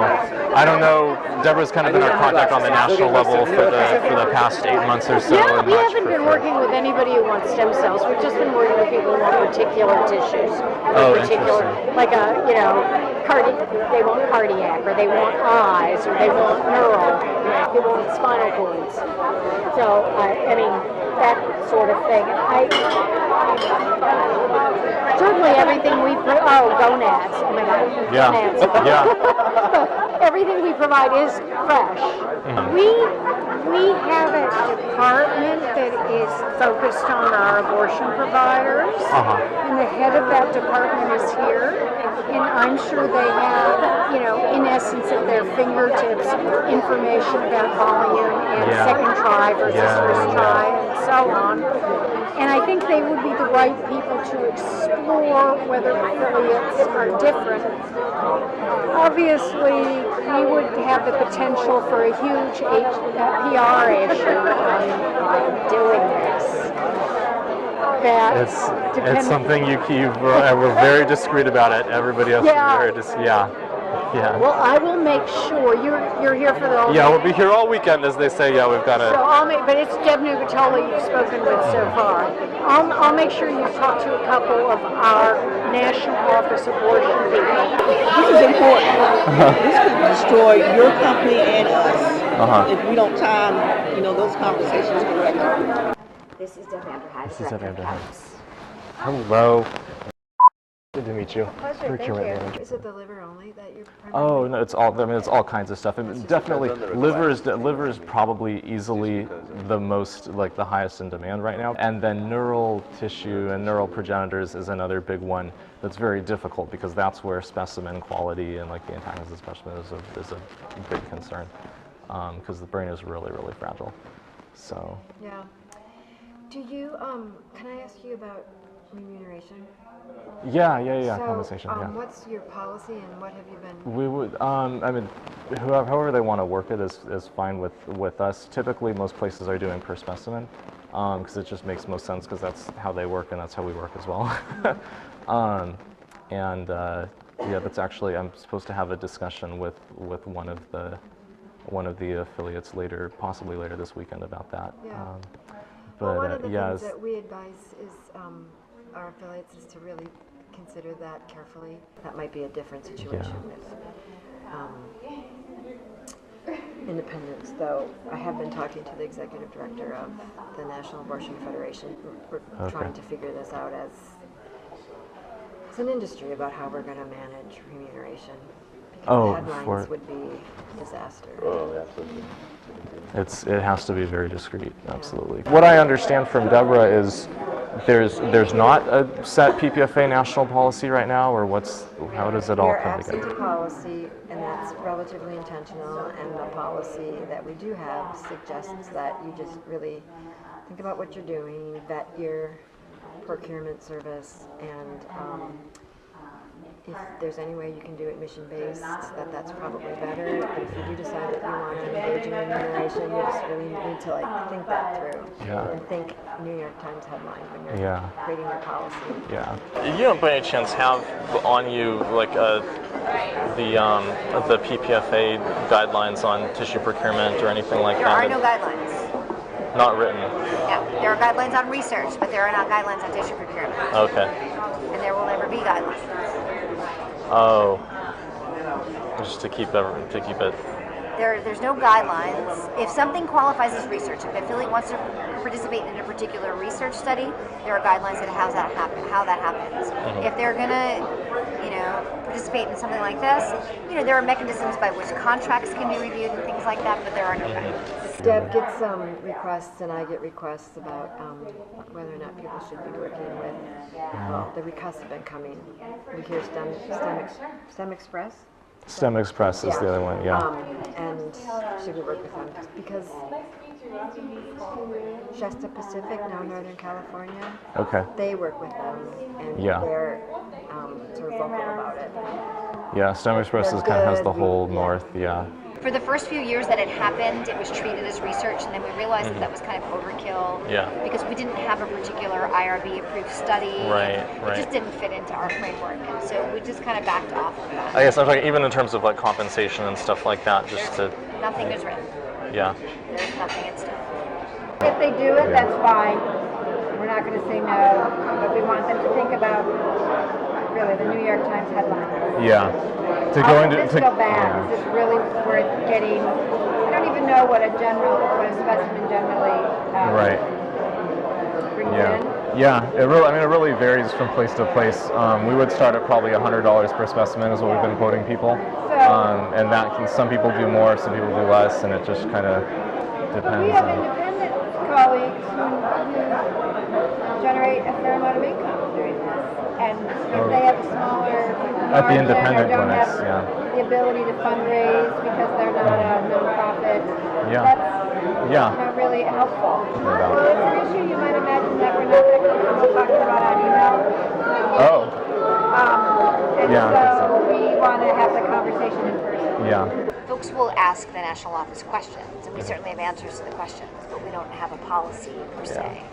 Speaker 2: I don't know, Deborah's kind of been our contact on the national level for the past 8 months or so.
Speaker 24: Yeah, we haven't been working with anybody who wants stem cells. We've just been working with people who want particular tissues.
Speaker 2: Interesting.
Speaker 24: Like they want cardiac, or they want eyes, or they want neural, they want spinal cords. So, that sort of thing. Certainly everything we put, gonads. Oh my God.
Speaker 2: Yeah.
Speaker 24: Gonads. everything we provide is fresh. We have a department that is focused on our abortion providers, and the head of that department is here, and I'm sure they have, you know, in essence at their fingertips, information about volume and second try versus first try and so on. And I think they would be the right people to explore whether affiliates are different. Obviously, we would have the potential for a huge PR issue on doing this.
Speaker 5: It's something we're very discreet about it. Everybody else is very discreet. Yeah.
Speaker 24: Well, I will make sure you're here for the whole
Speaker 5: we'll be here all weekend, as they say. Yeah, we've got to.
Speaker 24: So but it's Deb Nugatola you've spoken with so far. I'll make sure you talk to a couple of our National Office Abortion people.
Speaker 3: This is important. This could destroy your company and us if we don't time, those conversations correctly.
Speaker 1: This is Deb Vanderheide, Director of House.
Speaker 5: Hello. Good to meet you.
Speaker 1: Pleasure, thank you. Is it the liver only that you're
Speaker 5: Oh no, it's all kinds of stuff. Definitely, liver is probably easily the most, the highest in demand right now. And then neural tissue and neural progenitors is another big one that's very difficult because that's where specimen quality and the antagonism of specimen is a big concern because the brain is really, really fragile. So.
Speaker 1: Yeah. Do you, can I ask you about remuneration?
Speaker 5: Yeah, compensation,
Speaker 1: what's your policy and what have you been?
Speaker 5: We would, however they want to work it is fine with us. Typically, most places are doing per specimen because it just makes most sense because that's how they work and that's how we work as well. That's actually, I'm supposed to have a discussion with one of the affiliates possibly later this weekend about that.
Speaker 1: Yeah. One of the things that we advise is our affiliates is to really consider that carefully. That might be a different situation with independents, though. I have been talking to the executive director of the National Abortion Federation. We're trying to figure this out as an industry about how we're going to manage remuneration. Because the headlines would be disaster.
Speaker 22: Oh, absolutely.
Speaker 5: It has to be very discreet, absolutely. What I understand from Deborah is there's not a set PPFA national policy right now, or how does it all come together?
Speaker 1: We're absent a policy, and that's relatively intentional, and the policy that we do have suggests that you just really think about what you're doing, vet your procurement service, and if there's any way you can do it mission-based, that's probably better. But if you do decide that you want to engage in remuneration, you just really need to think that through and think New York Times headline when you're creating your policy.
Speaker 5: Yeah. You don't by any chance have on you the PPFA guidelines on tissue procurement or anything like that?
Speaker 1: There are no guidelines.
Speaker 5: Not written.
Speaker 1: Yeah, there are guidelines on research, but there are not guidelines on tissue procurement.
Speaker 5: Okay.
Speaker 1: And there will never be guidelines.
Speaker 5: Oh, just to keep it.
Speaker 1: There's no guidelines. If something qualifies as research, if an affiliate wants to participate in a particular research study, there are guidelines on how that happens. If they're gonna, participate in something like this, there are mechanisms by which contracts can be reviewed and things like that, but there are no guidelines. Deb gets requests, and I get requests about whether or not people should be working with. Well, the requests have been coming. We hear STEM Express.
Speaker 5: STEM Express is the other one,
Speaker 1: and should we work with them? Because Shasta Pacific, now Northern California, they work with them, and they're sort of vocal about it.
Speaker 5: Yeah, STEM Express has the whole north,
Speaker 1: For the first few years that it happened, it was treated as research, and then we realized that was kind of overkill. Because we didn't have a particular IRB-approved study. It just didn't fit into our framework, and so we just kind of backed off of that.
Speaker 5: I guess I'm talking even in terms of compensation and stuff like that,
Speaker 1: Nothing is written. There's nothing in stone.
Speaker 24: If they do it, that's fine. We're not going to say no, but we want them to think about really the New York Times headline. Is this really worth getting? I don't even know what a specimen generally brings in.
Speaker 5: It really varies from place to place. We would start at probably $100 per specimen is what we've been quoting people.
Speaker 24: So
Speaker 2: And that can, some people do more, some people do less, and it just kind of depends.
Speaker 14: We have independent colleagues who generate a fair amount of income doing this, and if they have a smaller
Speaker 2: At the
Speaker 14: margin
Speaker 2: independent
Speaker 14: or don't
Speaker 2: clinics,
Speaker 14: have the ability to fundraise because they're not a nonprofit, that's really helpful. Well, it's an issue you might imagine that we're not that comfortable talking about on email. And so we want to have the conversation in person.
Speaker 1: Folks will ask the national office questions, and we certainly have answers to the questions, but we don't have a policy per se.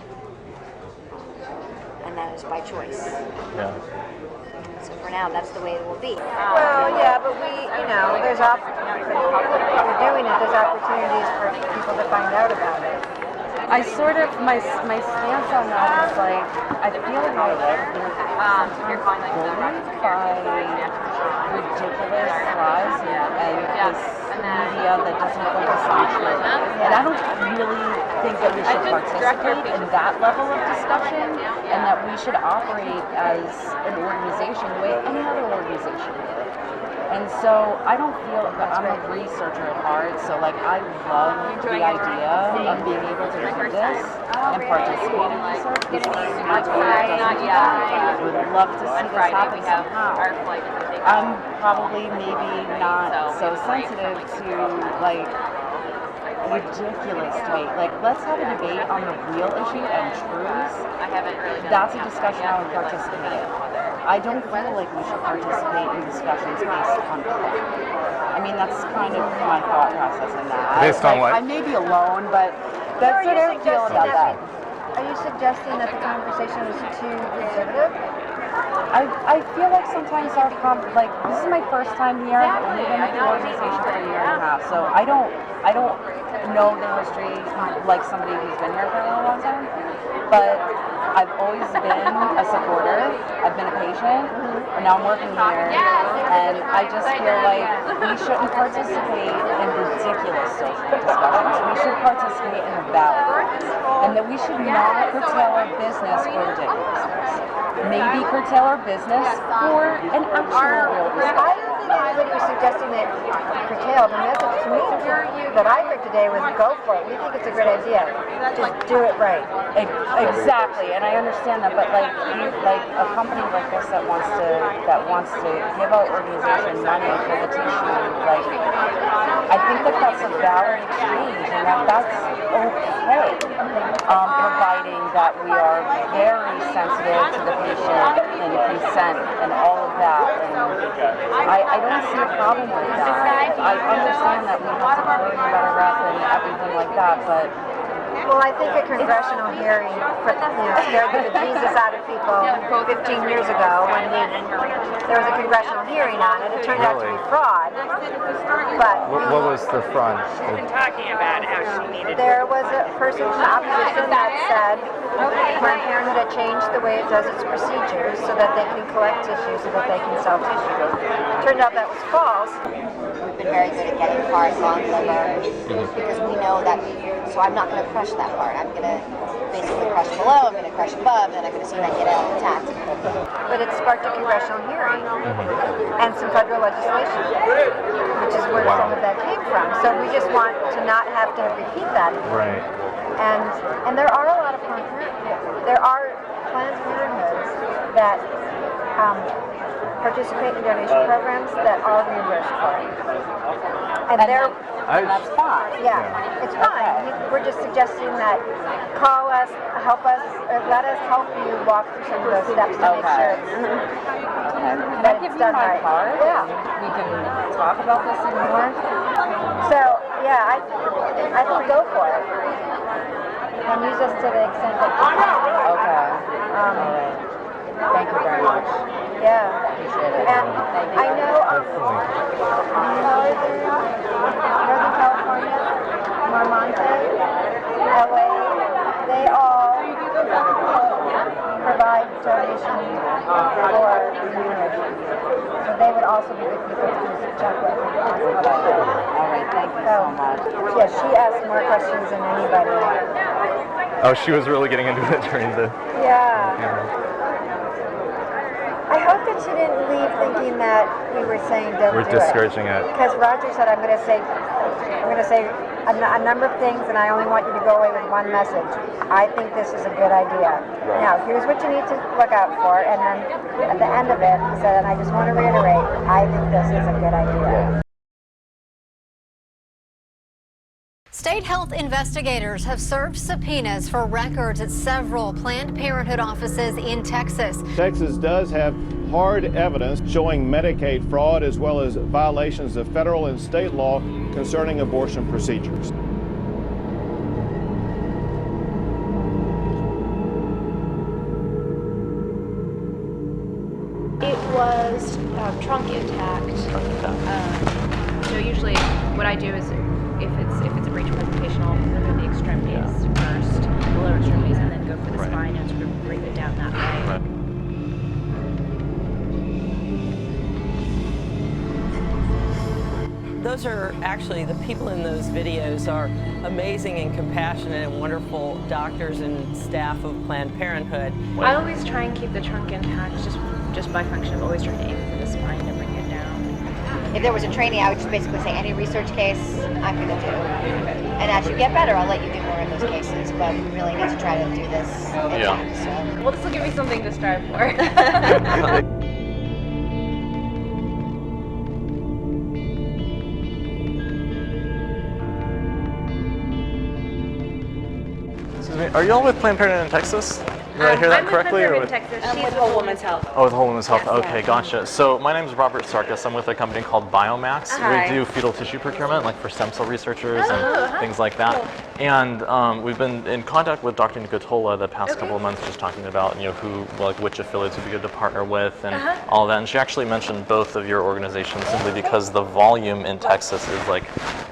Speaker 1: And that is by choice. So for now, that's the way it will be.
Speaker 14: Well, yeah, but there's there's opportunities for people to find out about it.
Speaker 12: I sort of, my stance on that is like, I feel like you're bullied by ridiculous lies and this media that doesn't focus on truth. And I don't really think that we should participate in that level of discussion, and that we should operate as an organization the way any other organization would. And so I don't feel, I'm a researcher at heart, so like I love the idea of being able to do this and participate in research, because my career doesn't do that. I would love to see this happen somehow. I'm probably maybe not so sensitive to like ridiculous debate. Like, let's have a debate on the real issue and truths. That's a discussion I would participate in. I don't feel like we should participate in discussions based on color. I mean, that's kind of my thought process in that.
Speaker 2: Based on what?
Speaker 12: I may be alone, but that's what I feel about that.
Speaker 14: Are you suggesting that the conversation was too conservative?
Speaker 12: I feel like sometimes this is my first time here. I've only been with the organization for a year and a half, so I don't know the history like somebody who's been here for a really long time. But I've always been a supporter. I've been a patient, and now I'm working here. And I just feel like we shouldn't participate in ridiculous social discussions. We should participate in the valid ones, and that we should not curtail our business for ridiculousness. Maybe curtail our business for an actual real discussion.
Speaker 14: I don't think anybody was suggesting that curtail. The message to me that I heard today was go for it. We think it's a great idea. Just do it right.
Speaker 12: Exactly, and I understand that, but like a company like this that wants to give out organization money for the tissue, like I think that's a valid exchange, and that's okay. Providing that we are very sensitive to the patient and consent and all of that, and I don't see a problem with that. I understand that we have to worry about a rep and everything like that, but
Speaker 14: well, I think a congressional hearing scared the bejesus out of people 15 years ago when there was a congressional hearing on it. It turned out to be fraud. But
Speaker 2: what was the fraud?
Speaker 14: There was a person in opposition that said Planned Parenthood had changed the way it does its procedures so that they can collect tissue so that they can sell tissue. Turned out that was false.
Speaker 1: We've been very good at getting parts on liver because we know that. So I'm not going to crush that part. I'm going to basically crush below, I'm going to crush above, and I'm going to see if I can get it intact.
Speaker 14: But it sparked a congressional hearing and some federal legislation, which is where some of that came from. So we just want to not have to repeat that.
Speaker 2: Right.
Speaker 14: And there are a lot of Planned Parenthood. There are Planned Parenthoods that participate in donation programs that are reimbursed for. And
Speaker 12: that's fine.
Speaker 14: Yeah, it's fine. Okay. We're just suggesting that call us, help us, or let us help you walk through some of those steps to make sure
Speaker 12: that it's done right. Card?
Speaker 14: Yeah.
Speaker 12: We can talk about this some more.
Speaker 14: So, yeah, I think go for it. And use us to the extent that you can.
Speaker 12: Okay. Thank you very much.
Speaker 14: Yeah.
Speaker 12: Appreciate it.
Speaker 14: And I know Northern California, Marmonte, LA, they all provide donation for remuneration. So they would also be good people to just check with.
Speaker 12: All right, thank you so much.
Speaker 14: Yeah, she asked more questions than anybody.
Speaker 2: Oh, she was really getting into it during the...
Speaker 14: Yeah. I hope that you didn't leave thinking that we were saying don't
Speaker 5: We're
Speaker 14: do
Speaker 5: discouraging it.
Speaker 14: Because Roger said I'm going to say a number of things, and I only want you to go away with one message. I think this is a good idea. Right. Now, here's what you need to look out for, and then at the end of it, he said, and I just want to reiterate, I think this is a good idea.
Speaker 13: State health investigators have served subpoenas for records at several Planned Parenthood offices in Texas.
Speaker 16: Texas does have hard evidence showing Medicaid fraud as well as violations of federal and state law concerning abortion procedures.
Speaker 17: It was trunk intact. So usually what I do is if it's a breech presentation, I'll remove the extremities first, the lower extremities, and then go for the spine and sort of breathe it down that way.
Speaker 11: Those are actually, the people in those videos are amazing and compassionate and wonderful doctors and staff of Planned Parenthood.
Speaker 17: I always try and keep the trunk intact just by function of always trying to aim for the spine to bring it down.
Speaker 1: If there was a training, I would just basically say any research case I'm going to do. And as you get better, I'll let you do more of those cases, but we really need to try to do this intact. So.
Speaker 17: Well, this will give me something to strive for.
Speaker 2: Are you all with Planned Parenthood in Texas? Did I hear that correctly?
Speaker 17: I'm with Planned Parenthood in Texas. She's with Whole Woman's Health.
Speaker 2: Oh, with Whole Woman's Health. Okay, gotcha. So my name is Robert Sarkis. I'm with a company called Biomax.
Speaker 17: Hi.
Speaker 2: We do fetal tissue procurement, like for stem cell researchers and things like that. Cool. And we've been in contact with Dr. Nucatola the past couple of months, just talking about which affiliates would be good to partner with and all that. And she actually mentioned both of your organizations simply because the volume in Texas is like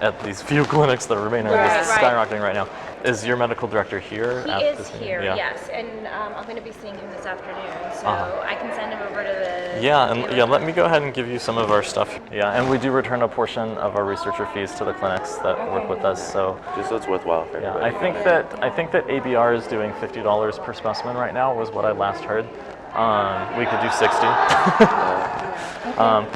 Speaker 2: at these few clinics that remain are just skyrocketing right now. Is your medical director here?
Speaker 17: He is here, yes, and I'm going to be seeing him this afternoon, so I can send him over to the...
Speaker 2: Yeah, let me go ahead and give you some of our stuff. Yeah, and we do return a portion of our researcher fees to the clinics that work with us, so...
Speaker 18: Just so it's worthwhile for everybody.
Speaker 2: I think that ABR is doing $50 per specimen right now, was what I last heard. We could do 60.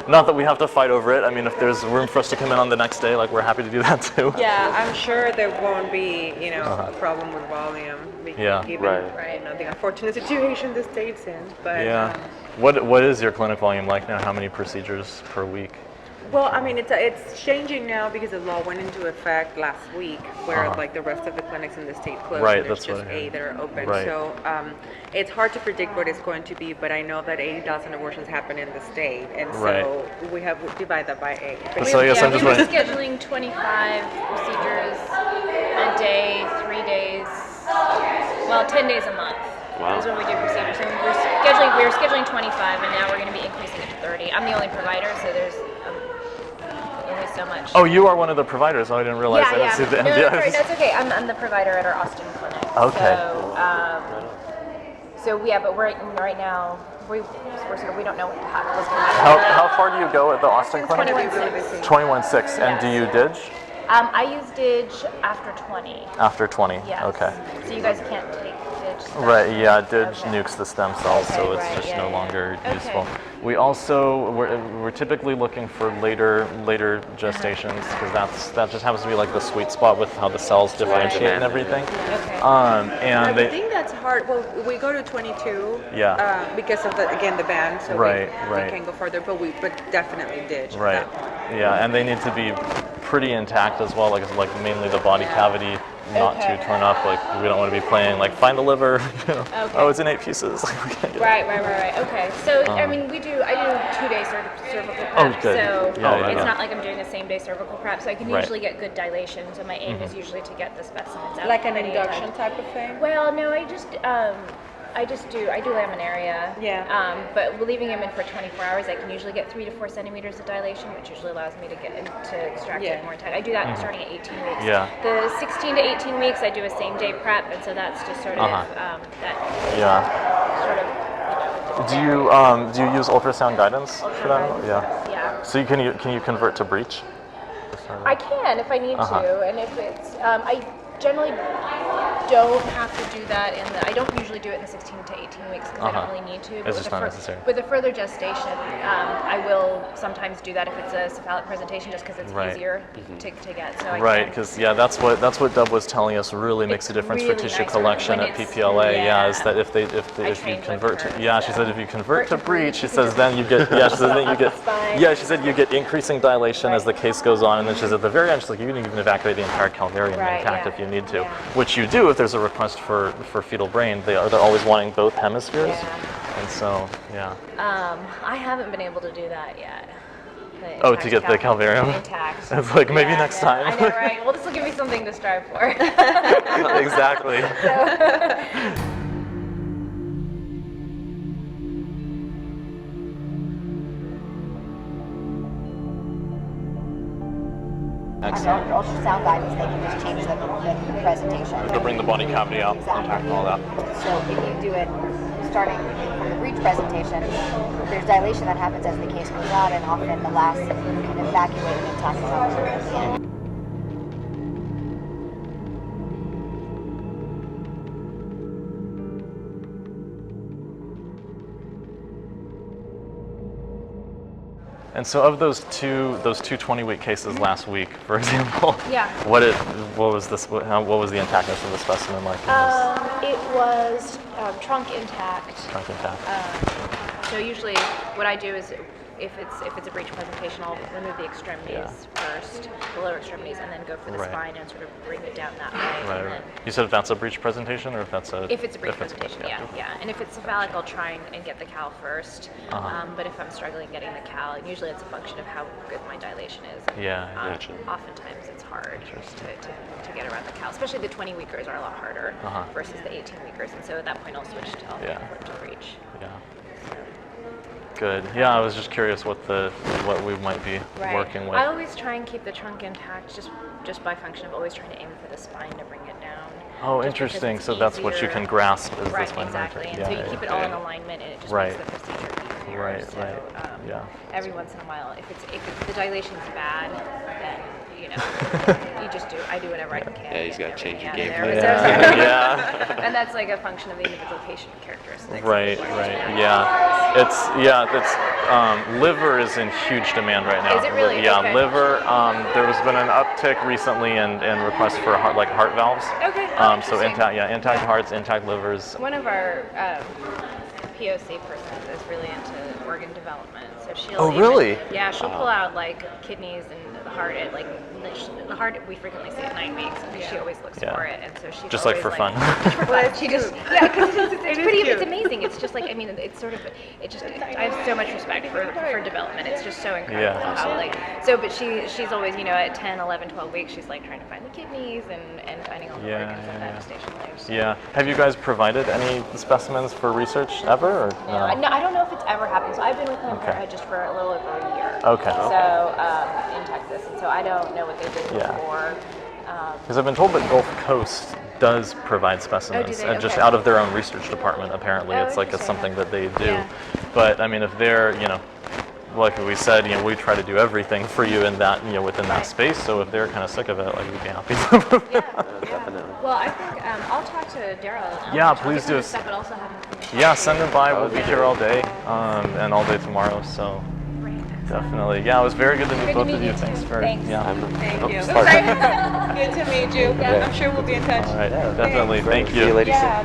Speaker 2: Not that we have to fight over it. I mean, if there's room for us to come in on the next day, like we're happy to do that too.
Speaker 25: Yeah, I'm sure there won't be, a problem with volume. Given, the unfortunate situation the state's in. But
Speaker 2: what is your clinic volume like now? How many procedures per week?
Speaker 25: Well, I mean, it's changing now because the law went into effect last week, where like the rest of the clinics in the state closed.
Speaker 2: Right,
Speaker 25: and there's
Speaker 2: that's
Speaker 25: just
Speaker 2: what I heard.
Speaker 25: 8 that are open.
Speaker 2: Right.
Speaker 25: So it's hard to predict what it's going to be, but I know that 80,000 abortions happen in the state, and so we divide that by 8.
Speaker 2: So I guess I'm just
Speaker 17: we're scheduling 25 procedures a day, 3 days, 10 days a month.
Speaker 18: Wow.
Speaker 17: Is when we do procedures. So we're scheduling 25, and now we're going to be increasing it to 30. I'm the only provider, so there's only so much.
Speaker 2: Oh, you are one of the providers. Oh, I didn't realize. I didn't see the
Speaker 17: No, that's okay. I'm the provider at our Austin clinic.
Speaker 2: Okay.
Speaker 17: But right now we don't know what's going to happen.
Speaker 2: How far do you go at the Austin clinic?
Speaker 17: 21.6.
Speaker 2: 21.6. And do you DIG?
Speaker 17: I use DIG after 20.
Speaker 2: After 20.
Speaker 17: Yes.
Speaker 2: Okay.
Speaker 17: So you guys can't take DIG stuff?
Speaker 2: Right, yeah, DIG nukes the stem cells, so it's just no longer useful. We also, we're typically looking for later gestations, because that just happens to be like the sweet spot with how the cells differentiate and everything.
Speaker 25: Okay.
Speaker 2: And
Speaker 25: I think that's hard. Well, we go to 22 because of the ban, so we can go further, but definitely DIG.
Speaker 2: Right, yeah, and they need to be pretty intact as well, like mainly the body cavity, not too torn up. Like we don't want to be playing like find the liver. Oh, it's in 8 pieces.
Speaker 17: Right. Okay. So I mean, I do 2 days cervical prep.
Speaker 2: Oh, good.
Speaker 17: So it's not like I'm doing a same day cervical prep. So I can usually get good dilation. So my aim is usually to get the specimens out.
Speaker 25: Like an induction type of thing.
Speaker 17: Well, no, I do laminaria.
Speaker 25: Yeah.
Speaker 17: But leaving him in for 24 hours, I can usually get 3 to 4 centimeters of dilation, which usually allows me to extract it more intact. I do that starting at 18 weeks.
Speaker 2: Yeah.
Speaker 17: The 16 to 18 weeks, I do a same day prep, and so that's just sort of that. Sort of.
Speaker 2: Do you use ultrasound guidance for that?
Speaker 17: Yeah.
Speaker 2: So can you convert to breech?
Speaker 17: I can if I need to, and if it's I generally don't have to do that I don't usually do it in the 16 to 18 weeks because I don't really need to.
Speaker 2: It's just not necessary.
Speaker 17: With a further gestation, I will sometimes do that if it's a cephalic presentation, just because it's easier to get. So
Speaker 2: right, because that's what Deb was telling us really makes a difference for tissue collection at PPLA. Yeah, is that if you convert to she said if you convert to breech, she says then you get she said you get increasing dilation as the case goes on, and then she says at the very end she's like you can even evacuate the entire calvarium intact if you need to, which you do if there's a request for fetal brain. They're always wanting both hemispheres, and so
Speaker 17: I haven't been able to do that yet.
Speaker 2: To get the calvarium
Speaker 17: intact.
Speaker 2: It's like maybe next time.
Speaker 17: I know, right? Well, this will give me something to strive for.
Speaker 2: Exactly.
Speaker 1: Excellent. Ultrasound guidance, they can just change the presentation.
Speaker 2: To bring the body cavity out, intact and all that.
Speaker 1: So if you do it starting from the breech presentation, there's dilation that happens as the case goes out, and often the last can evacuate the intact calvarium at the end.
Speaker 2: And so of those two 20-week cases last week, for example, what was the intactness of the specimen like?
Speaker 17: It was trunk intact.
Speaker 2: Trunk intact.
Speaker 17: So usually what I do is if it's a breech presentation, I'll remove the extremities first, the lower extremities, and then go for the spine and sort of bring it down that way.
Speaker 2: Right. Right. You said if that's a breech presentation, or if that's a
Speaker 17: if it's a breech presentation, yeah. And if it's cephalic, I'll try and get the cal first. But if I'm struggling getting the cal, usually it's a function of how good my dilation is.
Speaker 2: Gotcha.
Speaker 17: Oftentimes it's hard to get around the cal, especially the 20-weekers are a lot harder versus the 18-weekers, and so at that point I'll switch to breech.
Speaker 2: Yeah. Good. Yeah, I was just curious what we might be working with.
Speaker 17: I always try and keep the trunk intact, just by function of always trying to aim for the spine to bring it down.
Speaker 2: Oh, interesting. So that's what you can grasp as the spine.
Speaker 17: Exactly. And so you keep it all in alignment, and it just makes the procedure easier.
Speaker 2: Right.
Speaker 17: Every once in a while, if the dilation's bad, then I do whatever I can.
Speaker 22: Yeah, he's got to change your game.
Speaker 17: And that's like a function of the individual patient characteristics.
Speaker 2: Right. Yeah. It's liver is in huge demand right now.
Speaker 17: Is it really?
Speaker 2: Yeah,
Speaker 17: okay.
Speaker 2: Liver. There has been an uptick recently in requests for heart valves.
Speaker 17: Okay.
Speaker 2: So intact hearts, intact livers.
Speaker 17: One of our POC persons is really into organ development, so she'll she'll pull out like kidneys and the heart at like the heart we frequently see at 9 weeks, and she always looks for it, and so she's
Speaker 2: just like for fun.
Speaker 17: She just because it's amazing. It's just like it's sort of I have so much respect for development. It's just so incredible how but she's always at 10, 11, 12 weeks she's like trying to find the kidneys and finding all the organs in that gestation layers. So.
Speaker 2: Yeah. Have you guys provided any specimens for research ever? Or
Speaker 17: no, I don't know if it's ever happened. So I've been with Planned Parenthood just for a little over a year.
Speaker 2: Okay.
Speaker 17: So in Texas, and so I don't know what they did before.
Speaker 2: Because I've been told that Gulf Coast does provide specimens, just out of their own research department. Apparently, it's like something that they do. But I mean, if they're like we said, we try to do everything for you in that within that space. So if they're kind of sick of it, like we'd be happy to.
Speaker 17: Definitely. Well, I think I'll talk to Daryl.
Speaker 2: Yeah, please do.
Speaker 17: Stuff, but also have information.
Speaker 2: Yeah, send them by. We'll be here all day and all day tomorrow. So definitely. Yeah, it was very good to meet both of you. Thanks for.
Speaker 17: Thanks.
Speaker 2: Yeah.
Speaker 17: Thank you.
Speaker 15: Good to meet you. I'm sure we'll be in touch.
Speaker 2: All right. Definitely. Thank you.
Speaker 22: See you later.
Speaker 15: Yeah,